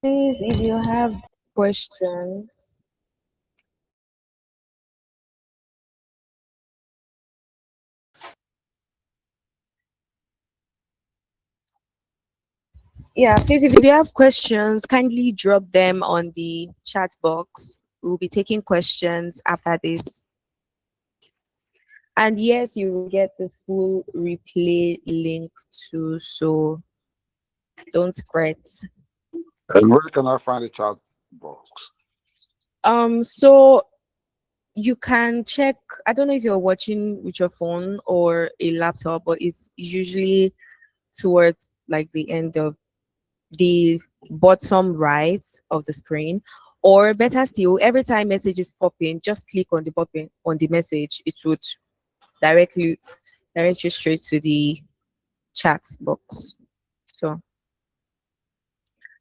Please, if you have questions, yeah, please, if you have questions, kindly drop them on the chat box. We'll be taking questions after this. And yes, you will get the full replay link too, so don't fret. And where can I find the chat box? So you can check. I don't know if you're watching with your phone or a laptop, but it's usually towards like the end of the bottom right of the screen. Or better still, every time messages pop in, just click on the button on the message. It would directly direct you straight to the chat box. So,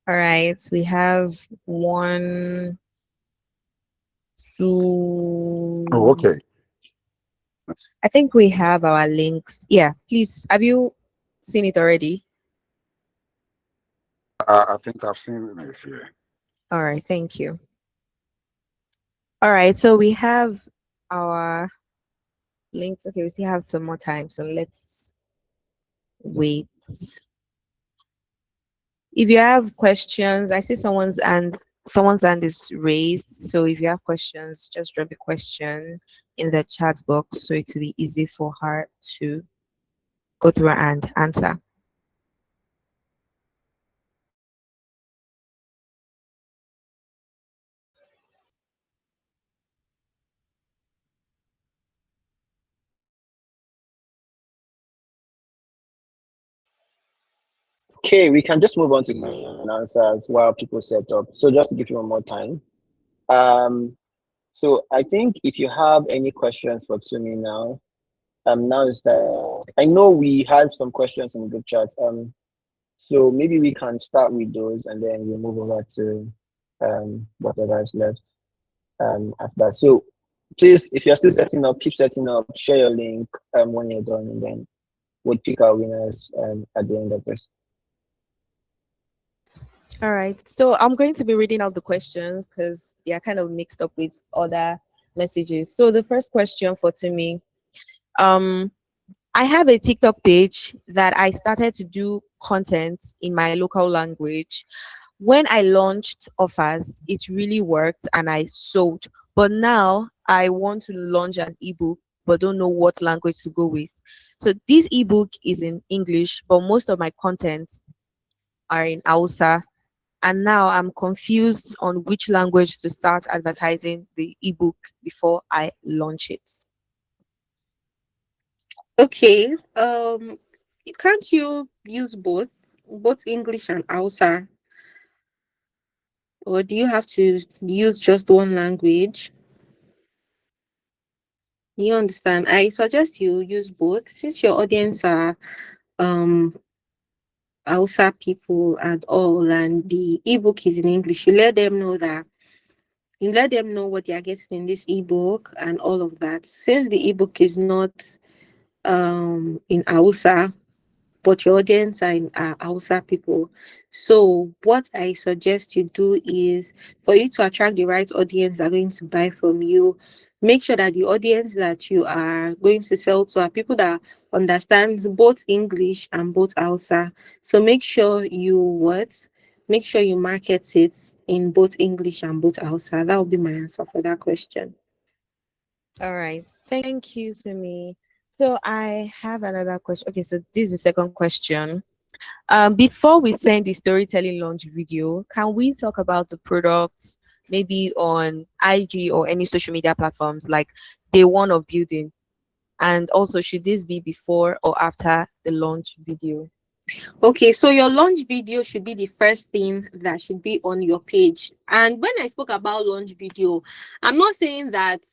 all right, we have one, two. Oh, okay. I think we have our links. Yeah, please. Have you seen it already? I think I've seen it here. All right, thank you. All right, so we have our links. Okay, we still have some more time, so let's wait. If you have questions, I see someone's hand is raised. So if you have questions, just drop the question in the chat box so it will be easy for her to go through and answer. Okay, we can just move on to question and answers while people set up. So just to give you one more time. So I think if you have any questions for Tumi now, now is that I know we have some questions in the group chat. So maybe we can start with those and then we'll move over to whatever is left after that. So please, if you're still setting up, keep setting up, share your link when you're done, and then we'll pick our winners at the end of this. All right. So I'm going to be reading out the questions because they are kind of mixed up with other messages. So the first question for Tumi, um, I have a TikTok page that I started to do content in my local language. When I launched offers, it really worked and I sold. But now I want to launch an ebook but don't know what language to go with. So this ebook is in English, but most of my contents are in Hausa. And now I'm confused on which language to start advertising the ebook before I launch it. Okay. Can't you use both English and Hausa, or do you have to use just one language? You understand? I suggest you use both, since your audience are um Hausa people and all, and the ebook is in English. You let them know what they are getting in this ebook and all of that. Since the ebook is not in Hausa, but your audience are in Hausa people. So what I suggest you do is, for you to attract the right audience that are going to buy from you, make sure that the audience that you are going to sell to are people that understand both English and both Hausa. So make sure you market it in both English and both Hausa. That would be my answer for that question. All right. Thank you to me. So I have another question. Okay, so this is the second question. Before we send the storytelling launch video, can we talk about the products maybe on IG or any social media platforms, like day one of building? And also, should this be before or after the launch video? Okay, so your launch video should be the first thing that should be on your page. And when I spoke about launch video, I'm not saying that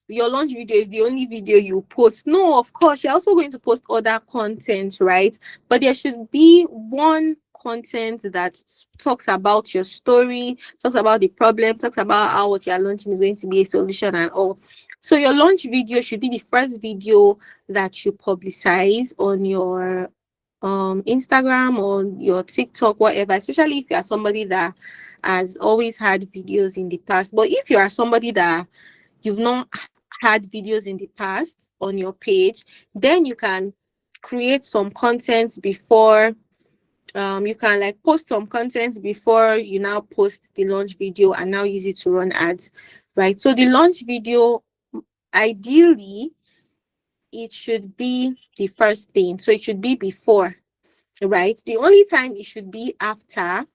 your launch video is the only video you post. No, of course, you're also going to post other content, right? But there should be one content that talks about your story, talks about the problem, talks about how what you're launching is going to be a solution and all. So your launch video should be the first video that you publicize on your Instagram or your TikTok, whatever, especially if you are somebody that has always had videos in the past. But if you are somebody that you've not had videos in the past on your page, then you can create some content before you can like post some content before you now post the launch video and now use it to run ads, right? So the launch video, ideally, it should be the first thing. So it should be before, right? The only time it should be after,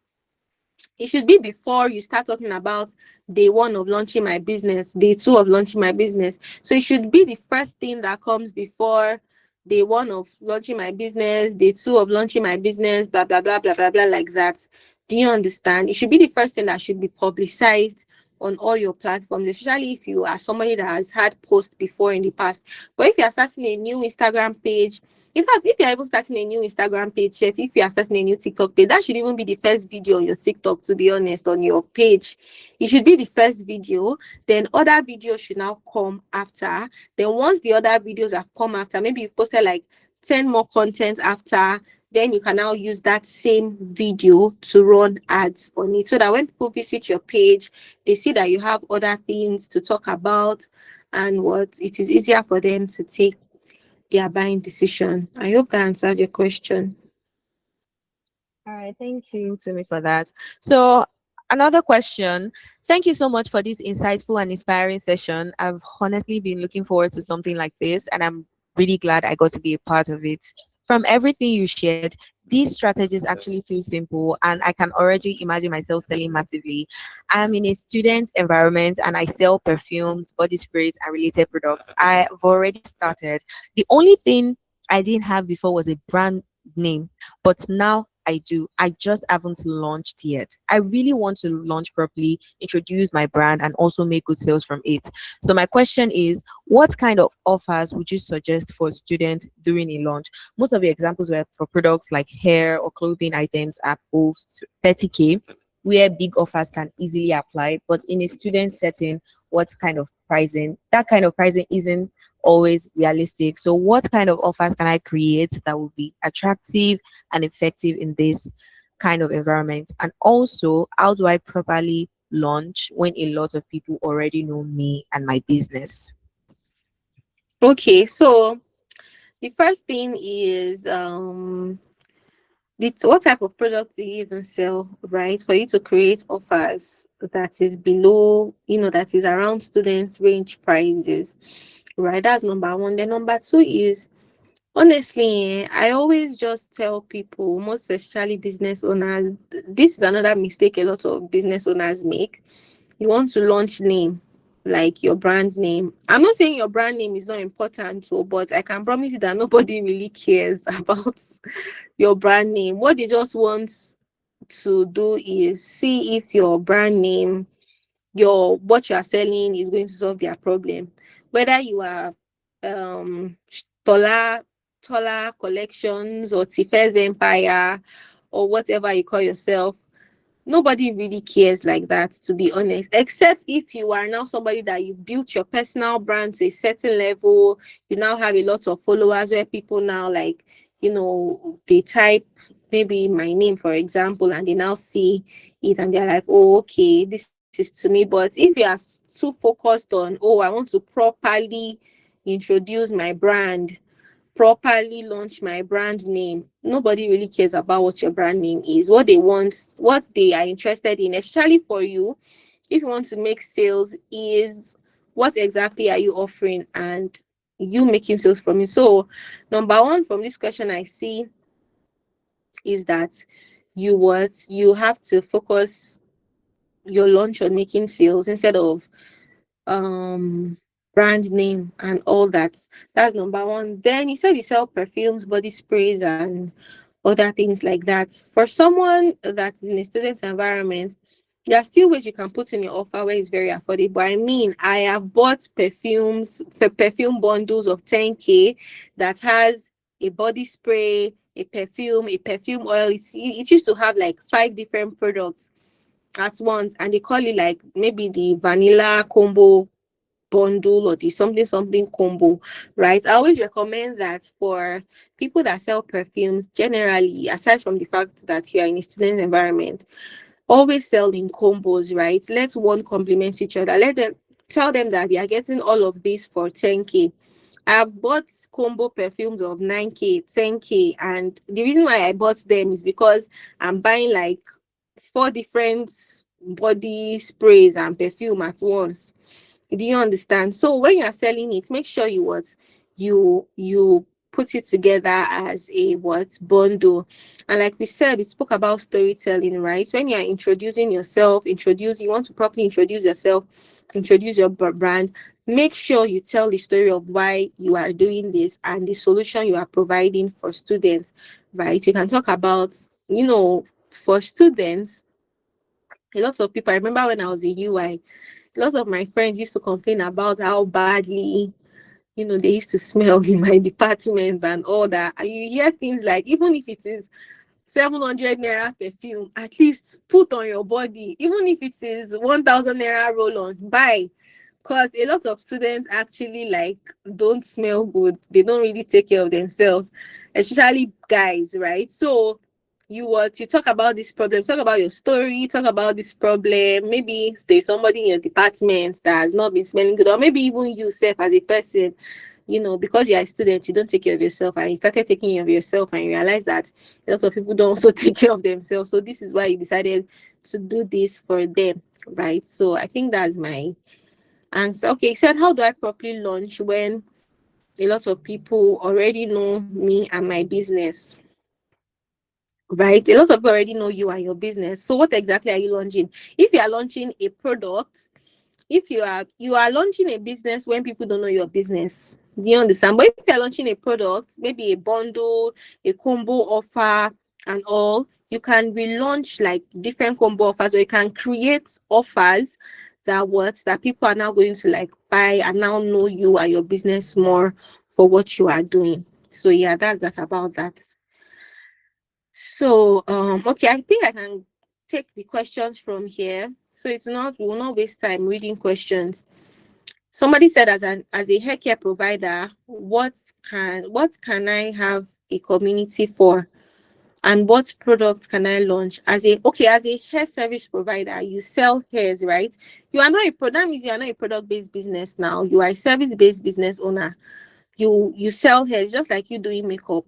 it should be before you start talking about day one of launching my business, day two of launching my business. So it should be the first thing that comes before day one of launching my business, day two of launching my business, blah blah blah blah blah blah, like that. Do you understand? It should be the first thing that should be publicized on all your platforms, especially if you are somebody that has had posts before in the past. But if you are starting a new Instagram page, in fact, if you're even starting a new Instagram page, if you are starting a new TikTok page, that should even be the first video on your TikTok, to be honest, on your page. It should be the first video. Then other videos should now come after. Then once the other videos have come after, maybe you've posted like 10 more content after, then you can now use that same video to run ads on it, so that when people visit your page, they see that you have other things to talk about, and what it is easier for them to take their buying decision. I hope that answers your question. All right, thank you to me for that. So, another question. Thank you so much for this insightful and inspiring session. I've honestly been looking forward to something like this, and I'm really glad I got to be a part of it. From everything you shared, these strategies actually feel simple, and I can already imagine myself selling massively. I'm in a student environment and I sell perfumes, body sprays, and related products. I've already started. The only thing I didn't have before was a brand name, but now I do. I just haven't launched yet. I really want to launch properly, introduce my brand, and also make good sales from it. So, my question is, what kind of offers would you suggest for students during a launch? Most of the examples were for products like hair or clothing items at both 30K, where big offers can easily apply. But in a student setting, what kind of pricing? That kind of pricing isn't always realistic. So, what kind of offers can I create that will be attractive and effective in this kind of environment? And also, how do I properly launch when a lot of people already know me and my business? Okay, so the first thing is what type of product do you even sell, right? For you to create offers that is below, that is around students' range prices, right? That's number one. Then number two is, honestly, I always just tell people, most especially business owners, this is another mistake a lot of business owners make. You want to launch name, like your brand name. I'm not saying your brand name is not important, so, but I can promise you that nobody really cares about your brand name. What they just want to do is see if your brand name, what you are selling is going to solve their problem. Whether you are Tola Tola Collections or Tifes Empire or whatever you call yourself, nobody really cares like that, to be honest, except if you are now somebody that you've built your personal brand to a certain level. You now have a lot of followers where people now, like, they type maybe my name, for example, and they now see it and they're like, oh, okay, this is to me. But if you are too focused on, oh, I want to properly introduce my brand, properly launch my brand name, nobody really cares about what your brand name is. What they want, what they are interested in, especially for you, if you want to make sales, is what exactly are you offering and you making sales from it. So number one from this question I see is that you have to focus your launch on making sales instead of um brand name and all that. That's number one. Then you said you sell perfumes, body sprays, and other things like that. For someone that is in a student environment, there are still ways you can put in your offer where it's very affordable. I mean, I have bought perfume bundles of 10K that has a body spray, a perfume oil. It used to have like 5 different products at once, and they call it like maybe the vanilla combo bundle or the something combo, right? I always recommend that for people that sell perfumes, generally, aside from the fact that you are in a student environment, always sell in combos, right? Let one complement each other. Let them tell them that they are getting all of this for 10K. I've bought combo perfumes of 9K, 10K, and the reason why I bought them is because I'm buying like 4 different body sprays and perfume at once. Do you understand? So when you are selling it, make sure you put it together as a bundle. And like we said, we spoke about storytelling, right? When you are introducing yourself, you want to properly introduce yourself, introduce your brand, make sure you tell the story of why you are doing this and the solution you are providing for students, right? You can talk about, for students, a lot of people, I remember when I was in UI, lots of my friends used to complain about how badly, they used to smell in my department and all that. And you hear things like, even if it is 700 naira perfume, at least put on your body. Even if it is 1,000 naira roll on, buy. Because a lot of students actually like don't smell good. They don't really take care of themselves, especially guys, right? So you talk about this problem, talk about your story, talk about this problem. Maybe there's somebody in your department that has not been smelling good, or maybe even yourself as a person, because you're a student, you don't take care of yourself, and you started taking care of yourself and you realize that a lot of people don't also take care of themselves. So this is why you decided to do this for them, right? So I think that's my answer. Okay, said, how do I properly launch when a lot of people already know me and my business? Right, a lot of people already know you and your business. So what exactly are you launching? If you are launching a product, if you are launching a business when people don't know your business, do you understand? But if you're launching a product, maybe a bundle, a combo offer and all, you can relaunch like different combo offers, or you can create offers that people are now going to like buy and now know you and your business more for what you are doing. So yeah, that's that about that. So okay, I think I can take the questions from here. So we will not waste time reading questions. Somebody said, as a hair care provider, what can I have a community for? And what products can I launch? As a hair service provider, you sell hairs, right? You are not a product, that means you are not a product-based business now. You are a service-based business owner. You sell hairs just like you doing makeup,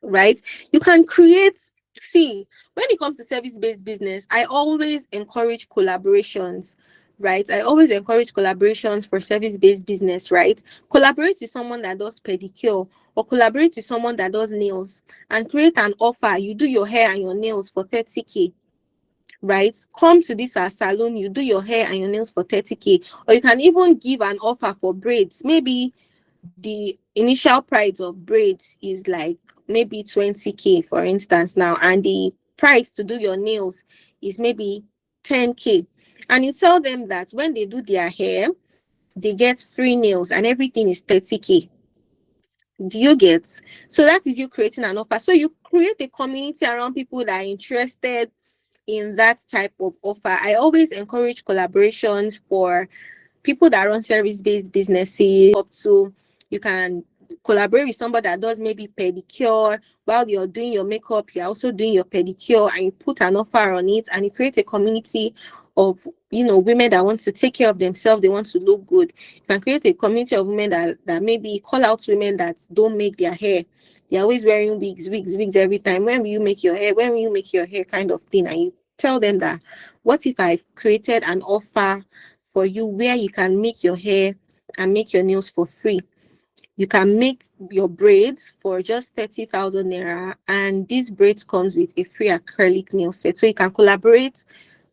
right? You can create, see, when it comes to service-based business, I always encourage collaborations, right? I always encourage collaborations for service-based business, right? Collaborate with someone that does pedicure, or collaborate with someone that does nails, and create an offer. You do your hair and your nails for 30K, right? Come to this salon, you do your hair and your nails for 30K, or you can even give an offer for braids. Maybe the initial price of braids is like maybe 20K, for instance, now, and the price to do your nails is maybe 10K. And you tell them that when they do their hair, they get free nails and everything is 30K. Do you get? So that is you creating an offer. So you create a community around people that are interested in that type of offer. I always encourage collaborations for people that run service-based businesses. Up to, you can collaborate with somebody that does maybe pedicure. While you're doing your makeup, you're also doing your pedicure, and you put an offer on it, and you create a community of, you know, women that want to take care of themselves, they want to look good. You can create a community of women that maybe call out women that don't make their hair. They're always wearing wigs every time. When will you make your hair? When will you make your hair, kind of thing? And you tell them that, what if I've created an offer for you where you can make your hair and make your nails for free? You can make your braids for just 30,000 naira, and these braids comes with a free acrylic nail set. So you can collaborate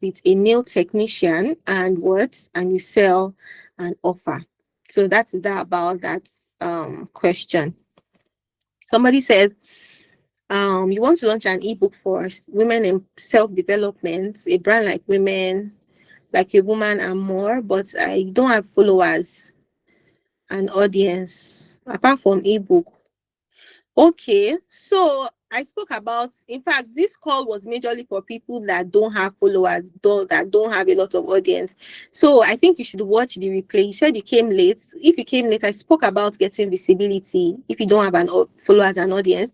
with a nail technician and you sell an offer. So that's that about that question. Somebody said, you want to launch an ebook for women in self-development, a brand like Women Like a Woman and More, but I don't have followers and audience apart from ebook. Okay, so I spoke about, in fact, this call was majorly for people that don't have followers, that don't have a lot of audience. So I think you should watch the replay. You said you came late. If you came late, I spoke about getting visibility. If you don't have an followers and audience,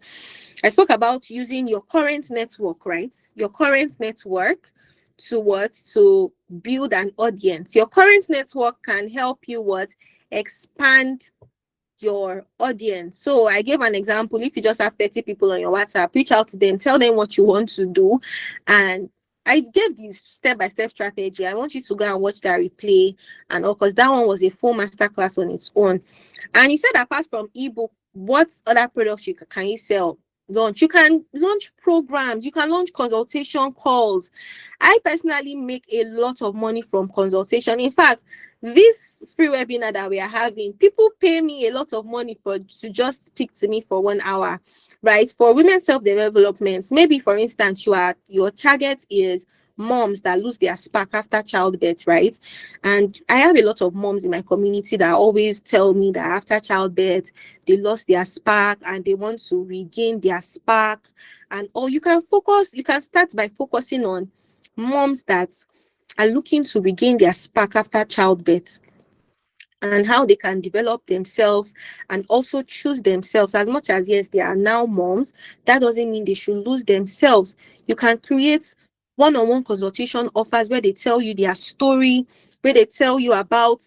I spoke about using your current network, right? Your current network to build an audience. Your current network can help you expand your audience. So I gave an example. If you just have 30 people on your WhatsApp, reach out to them, tell them what you want to do, and I gave the step-by-step strategy. I want you to go and watch that replay, and all, because that one was a full masterclass on its own. And you said, apart from ebook, what other products can you sell? Launch. You can launch programs. You can launch consultation calls. I personally make a lot of money from consultation. In fact, this free webinar that we are having, people pay me a lot of money to just speak to me for 1 hour, right? For women self-development, maybe, for instance, your target is moms that lose their spark after childbirth, right? And I have a lot of moms in my community that always tell me that after childbirth, they lost their spark and they want to regain their spark. And you can start by focusing on moms that are looking to regain their spark after childbirth, and how they can develop themselves and also choose themselves. As much as, yes, they are now moms, that doesn't mean they should lose themselves. You can create one-on-one consultation offers where they tell you their story, where they tell you about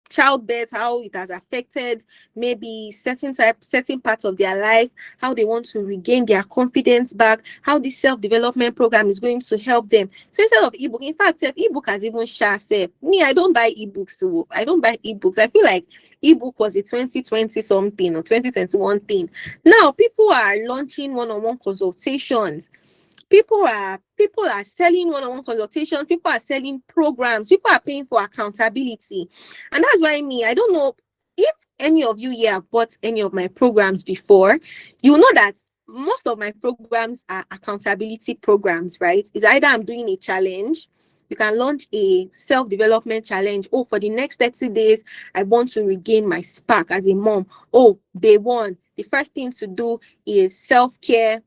childbirth, how it has affected maybe certain parts of their life, how they want to regain their confidence back, how this self-development program is going to help them. So instead of ebook, in fact, ebook has even share self. Me, I don't buy ebooks. So I don't buy ebooks. I feel like ebook was a 2020 something or 2021 thing. Now people are launching one-on-one consultations. People are selling one-on-one consultations. People are selling programs. People are paying for accountability. And that's why I don't know if any of you here have bought any of my programs before. You know that most of my programs are accountability programs, right? It's either I'm doing a challenge. You can launch a self-development challenge. Oh, for the next 30 days, I want to regain my spark as a mom. Oh, day one, the first thing to do is self-care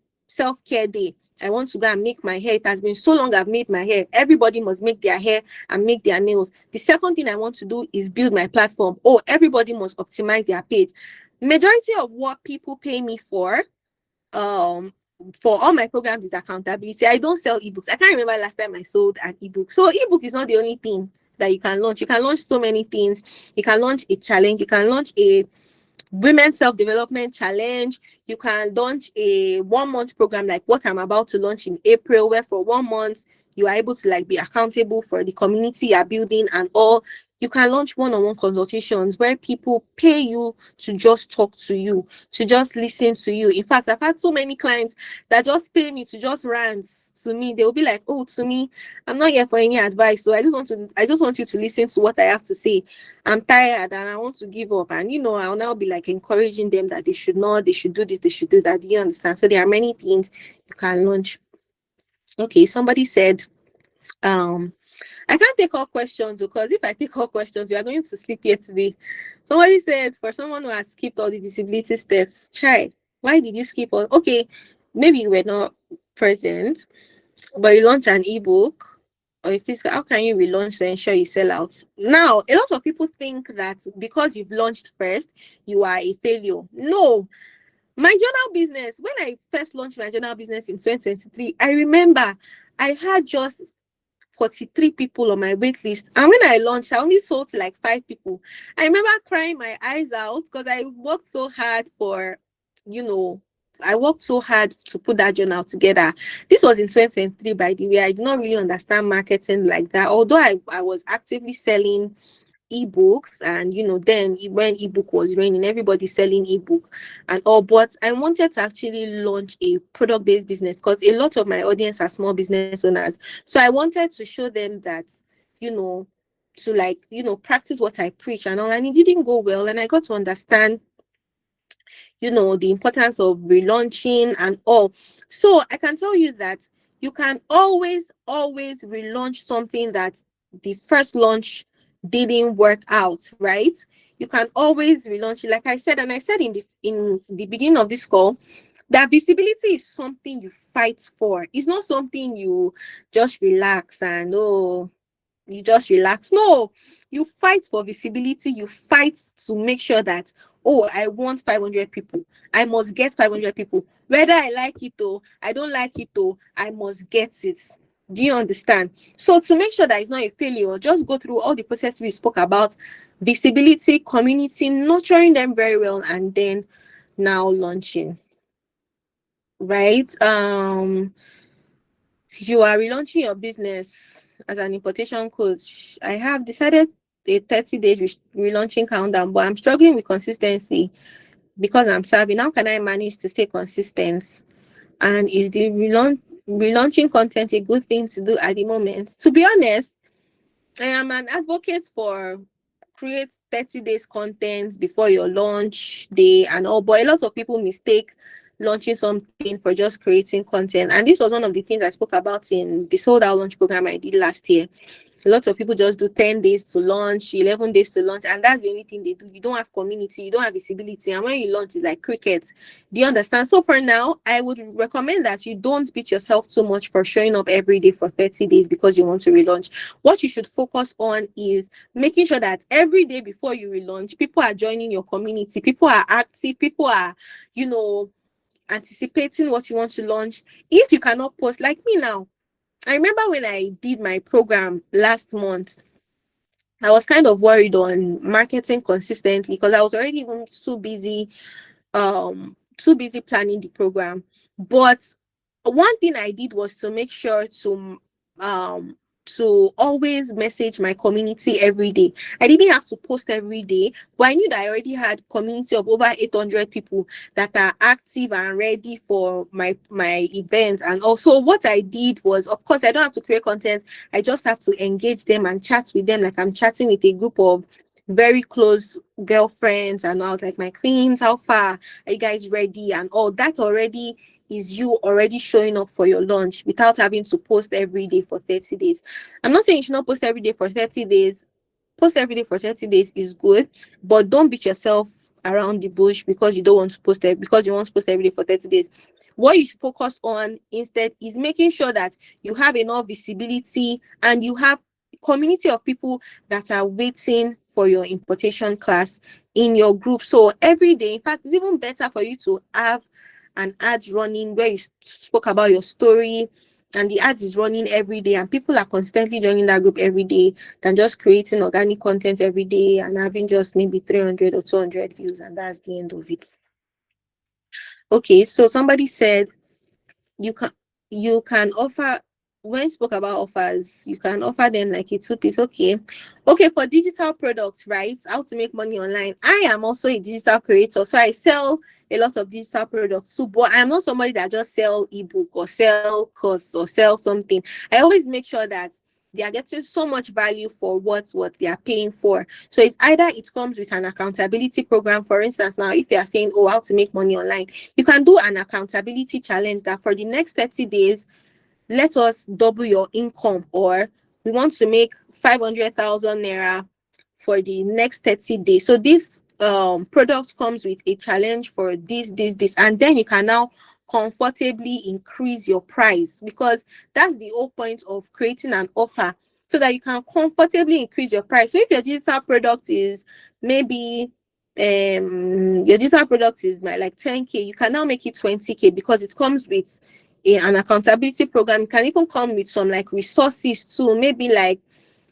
day. I want to go and make my hair. It has been so long I've made my hair. Everybody must make their hair and make their nails. The second thing I want to do is build my platform. Oh, everybody must optimize their page. Majority of what people pay me for all my programs is accountability. I don't sell ebooks. I can't remember last time I sold an ebook. So ebook is not the only thing that you can launch. You can launch so many things. You can launch a challenge. You can launch a women self-development challenge. You can launch a 1 month program like what I'm about to launch in April, where for 1 month you are able to be accountable for the community you're building and all. You can launch one-on-one consultations where people pay you to just talk to you, to just listen to you. In fact, I've had so many clients that just pay me to just rant to me. They will be like, "Oh, to me, I'm not here for any advice. So I just want you to listen to what I have to say. I'm tired and I want to give up." And I'll now be like encouraging them that they should do this, they should do that. Do you understand? So there are many things you can launch. Okay, somebody said, I can't take all questions because if I take all questions, we are going to sleep here today. Somebody said, for someone who has skipped all the visibility steps, try. Why did you skip all? Okay, maybe you were not present, but you launched an ebook or a physical. How can you relaunch to ensure you sell out? Now, a lot of people think that because you've launched first, you are a failure. No, my journal business, when I first launched my journal business in 2023, I remember I had just 43 people on my wait list. And when I launched, I only sold to like 5 people. I remember crying my eyes out because I worked so hard I worked so hard to put that journal together. This was in 2023, by the way. I did not really understand marketing like that. Although I was actively selling ebooks, and then when ebook was raining, everybody selling ebook and all, but I wanted to actually launch a product-based business because a lot of my audience are small business owners. So I wanted to show them that you know to practice what I preach and all, and it didn't go well, and I got to understand the importance of relaunching and all. So I can tell you that you can always relaunch something that the first launch didn't work out, right? You can always relaunch it. Like I said, and I said in the beginning of this call, that visibility is something you fight for. It's not something you just relax and you just relax. No, you fight for visibility. You fight to make sure that, oh, I want 500 people. I must get 500 people. Whether I like it or I don't like it or I must get it. Do you understand? So to make sure that it's not a failure, just go through all the process we spoke about: visibility, community, nurturing them very well, and then now launching. Right? You are relaunching your business as an importation coach. I have decided a 30-day relaunching countdown, but I'm struggling with consistency because I'm serving. How can I manage to stay consistent? And is the relaunching content a good thing to do at the moment? To be honest, I am an advocate for create 30 days content before your launch day and all, but a lot of people mistake launching something for just creating content. And this was one of the things I spoke about in the sold out launch program I did last year. A lot of people just do 10 days to launch, 11 days to launch, and that's the only thing they do. You don't have community, you don't have visibility, and when you launch, it's like crickets. Do you understand? So for now, I would recommend that you don't beat yourself too much for showing up every day for 30 days because you want to relaunch. What you should focus on is making sure that every day before you relaunch, people are joining your community, people are active, people are, anticipating what you want to launch. If you cannot post, like me now, I remember when I did my program last month, I was kind of worried on marketing consistently because I was already even too busy planning the program. But one thing I did was to make sure um to always message my community every day. I didn't have to post every day, but I knew that I already had community of over 800 people that are active and ready for my events. And also what I did was, of course, I don't have to create content. I just have to engage them and chat with them like I'm chatting with a group of very close girlfriends. And I was like, my queens, how far are you guys ready? And all that already is you already showing up for your launch without having to post every day for 30 days. I'm not saying you should not post every day for 30 days. Post every day for 30 days is good, but don't beat yourself around the bush because you don't want to post it, because you want to post every day for 30 days. What you should focus on instead is making sure that you have enough visibility and you have community of people that are waiting for your importation class in your group. So every day, in fact, it's even better for you to have an ad running where you spoke about your story, and the ads is running every day and people are constantly joining that group every day, than just creating organic content every day and having just maybe 300 or 200 views, and that's the end of it. Okay, so somebody said you can offer when you spoke about offers, you can offer them like a two-piece. Okay. Okay, for digital products, right? How to make money online. I am also a digital creator. So I sell a lot of digital products too, but I'm not somebody that just sell ebook or sell course or sell something. I always make sure that they are getting so much value for what they are paying for. So it's either it comes with an accountability program. For instance, now if you are saying, oh, how to make money online, you can do an accountability challenge that for the next 30 days, let us double your income, or we want to make 500,000 naira for the next 30 days. So this product comes with a challenge for this, and then you can now comfortably increase your price, because that's the whole point of creating an offer, so that you can comfortably increase your price. So if your digital product is maybe your digital product is like 10K, you can now make it 20K, because it comes with an accountability program. It can even come with some like resources too, maybe like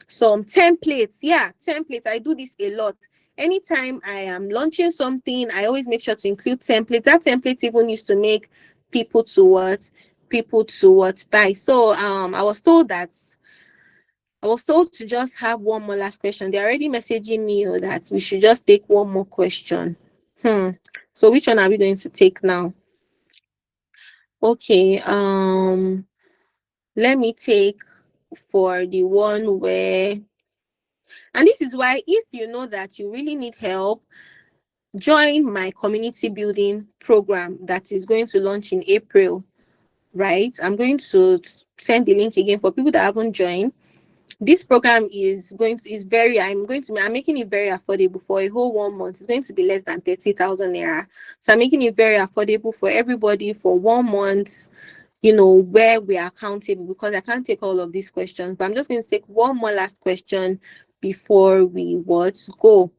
some templates. Yeah, templates. I do this a lot. Anytime I am launching something, I always make sure to include templates. That template even used to make people to what buy. So I was told to just have one more last question. They're already messaging me that we should just take one more question. So which one are we going to take now? Okay, let me take for the one where, and this is why, if you know that you really need help, join my community building program that is going to launch in April, right? I'm going to send the link again for people that haven't joined. This program I'm making it very affordable for a whole 1 month. It's going to be less than 30,000 naira. So I'm making it very affordable for everybody for 1 month, where we are accountable, because I can't take all of these questions, but I'm just going to take one more last question before we go.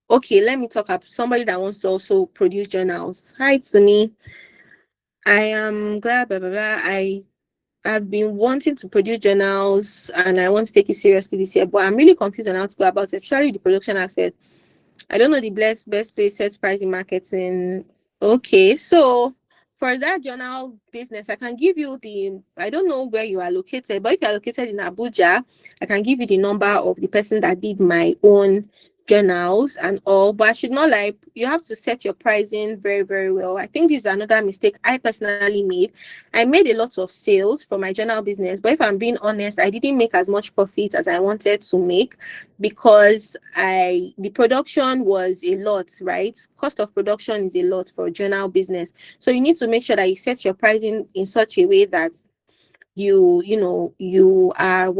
Okay, let me talk up somebody that wants to also produce journals. Hi, Tumi. I am glad, blah, blah, blah. I've been wanting to produce journals and I want to take it seriously this year, but I'm really confused on how to go about it, especially the production aspect. I don't know the best place set price in marketing. Okay, so for that journal business, I can give you I don't know where you are located, but if you are located in Abuja, I can give you the number of the person that did my own journals and all. But I should not lie, you have to set your pricing very, very well. I think this is another mistake I personally made. I made a lot of sales from my journal business, but if I'm being honest, I didn't make as much profit as I wanted to make, because the production was a lot, right? Cost of production is a lot for a journal business. So you need to make sure that you set your pricing in such a way that you are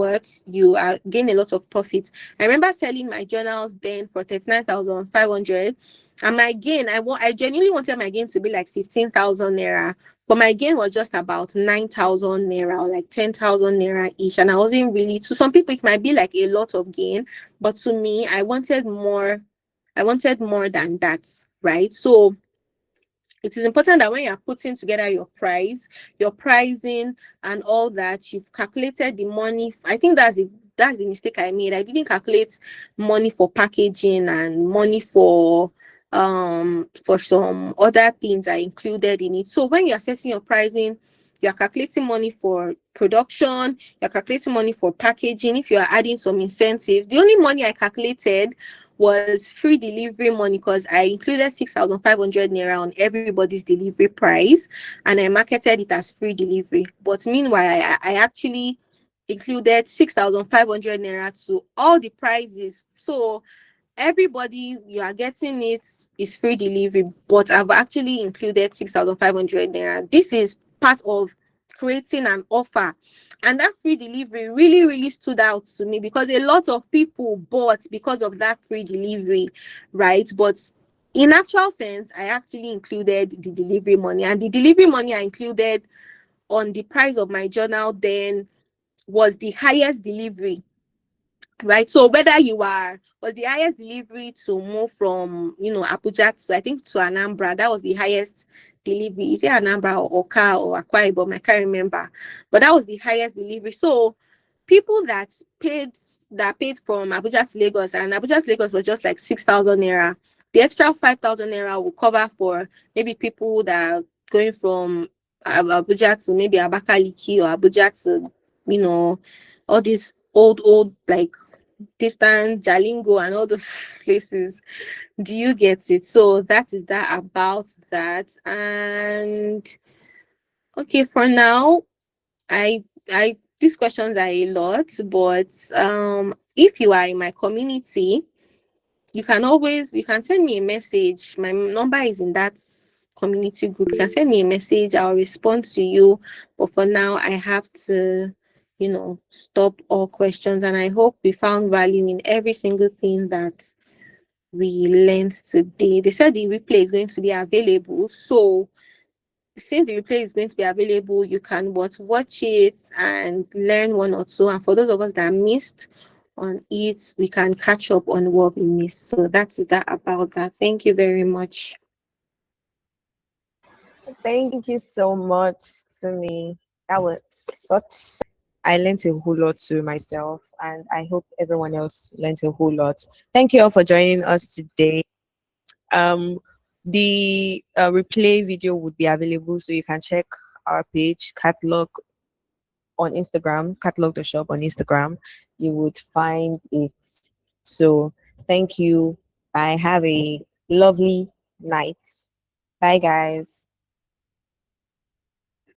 gain a lot of profit. I remember selling my journals then for 39,500, and my gain, I genuinely wanted my gain to be like 15,000 naira, but my gain was just about 9,000 naira, or like 10,000 naira each. And I wasn't really, to some people it might be like a lot of gain, but to me, I wanted more than that, right? So it is important that when you're putting together your pricing and all that, you've calculated the money. I think that's the mistake I made. I didn't calculate money for packaging and money for some other things I included in it. So when you're setting your pricing, you're calculating money for production, you're calculating money for packaging. If you're adding some incentives, the only money I calculated was free delivery money, because I included 6,500 naira on everybody's delivery price, and I marketed it as free delivery. But meanwhile, I actually included 6,500 naira to all the prices. So everybody, you are getting it is free delivery, but I've actually included 6,500 naira. This is part of creating an offer, and that free delivery really, really stood out to me, because a lot of people bought because of that free delivery, right? But in actual sense, I actually included the delivery money, and the delivery money I included on the price of my journal then was the highest delivery, right? So whether was the highest delivery to move from Abuja to, I think, to Anambra. That was the highest delivery. Is it Anambra or Oka or Akwa Ibom? I can't remember, but that was the highest delivery. So people that paid from Abuja to Lagos, and Abuja to Lagos was just like 6,000 naira. The extra 5,000 naira will cover for maybe people that are going from Abuja to maybe Abakaliki, or Abuja to you know, all these old like distant Jalingo and all those places. Do you get it? So that is that about that. And okay, for now, I these questions are a lot, but if you are in my community, you can send me a message. My number is in that community group. You can send me a message, I'll respond to you. But for now, I have to, stop all questions. And I hope we found value in every single thing that we learned today. They said the replay is going to be available. So since the replay is going to be available, you can watch it and learn one or two. And for those of us that missed on it, we can catch up on what we missed. So that's that about that. Thank you very much. Thank you so much to me. That was such. I learned a whole lot to myself, and I hope everyone else learned a whole lot. Thank you all for joining us today. Um, the replay video would be available, so you can check our page, Catlog, on Instagram, Catlog the shop on Instagram. You would find it. So thank you. I have a lovely night. Bye, guys.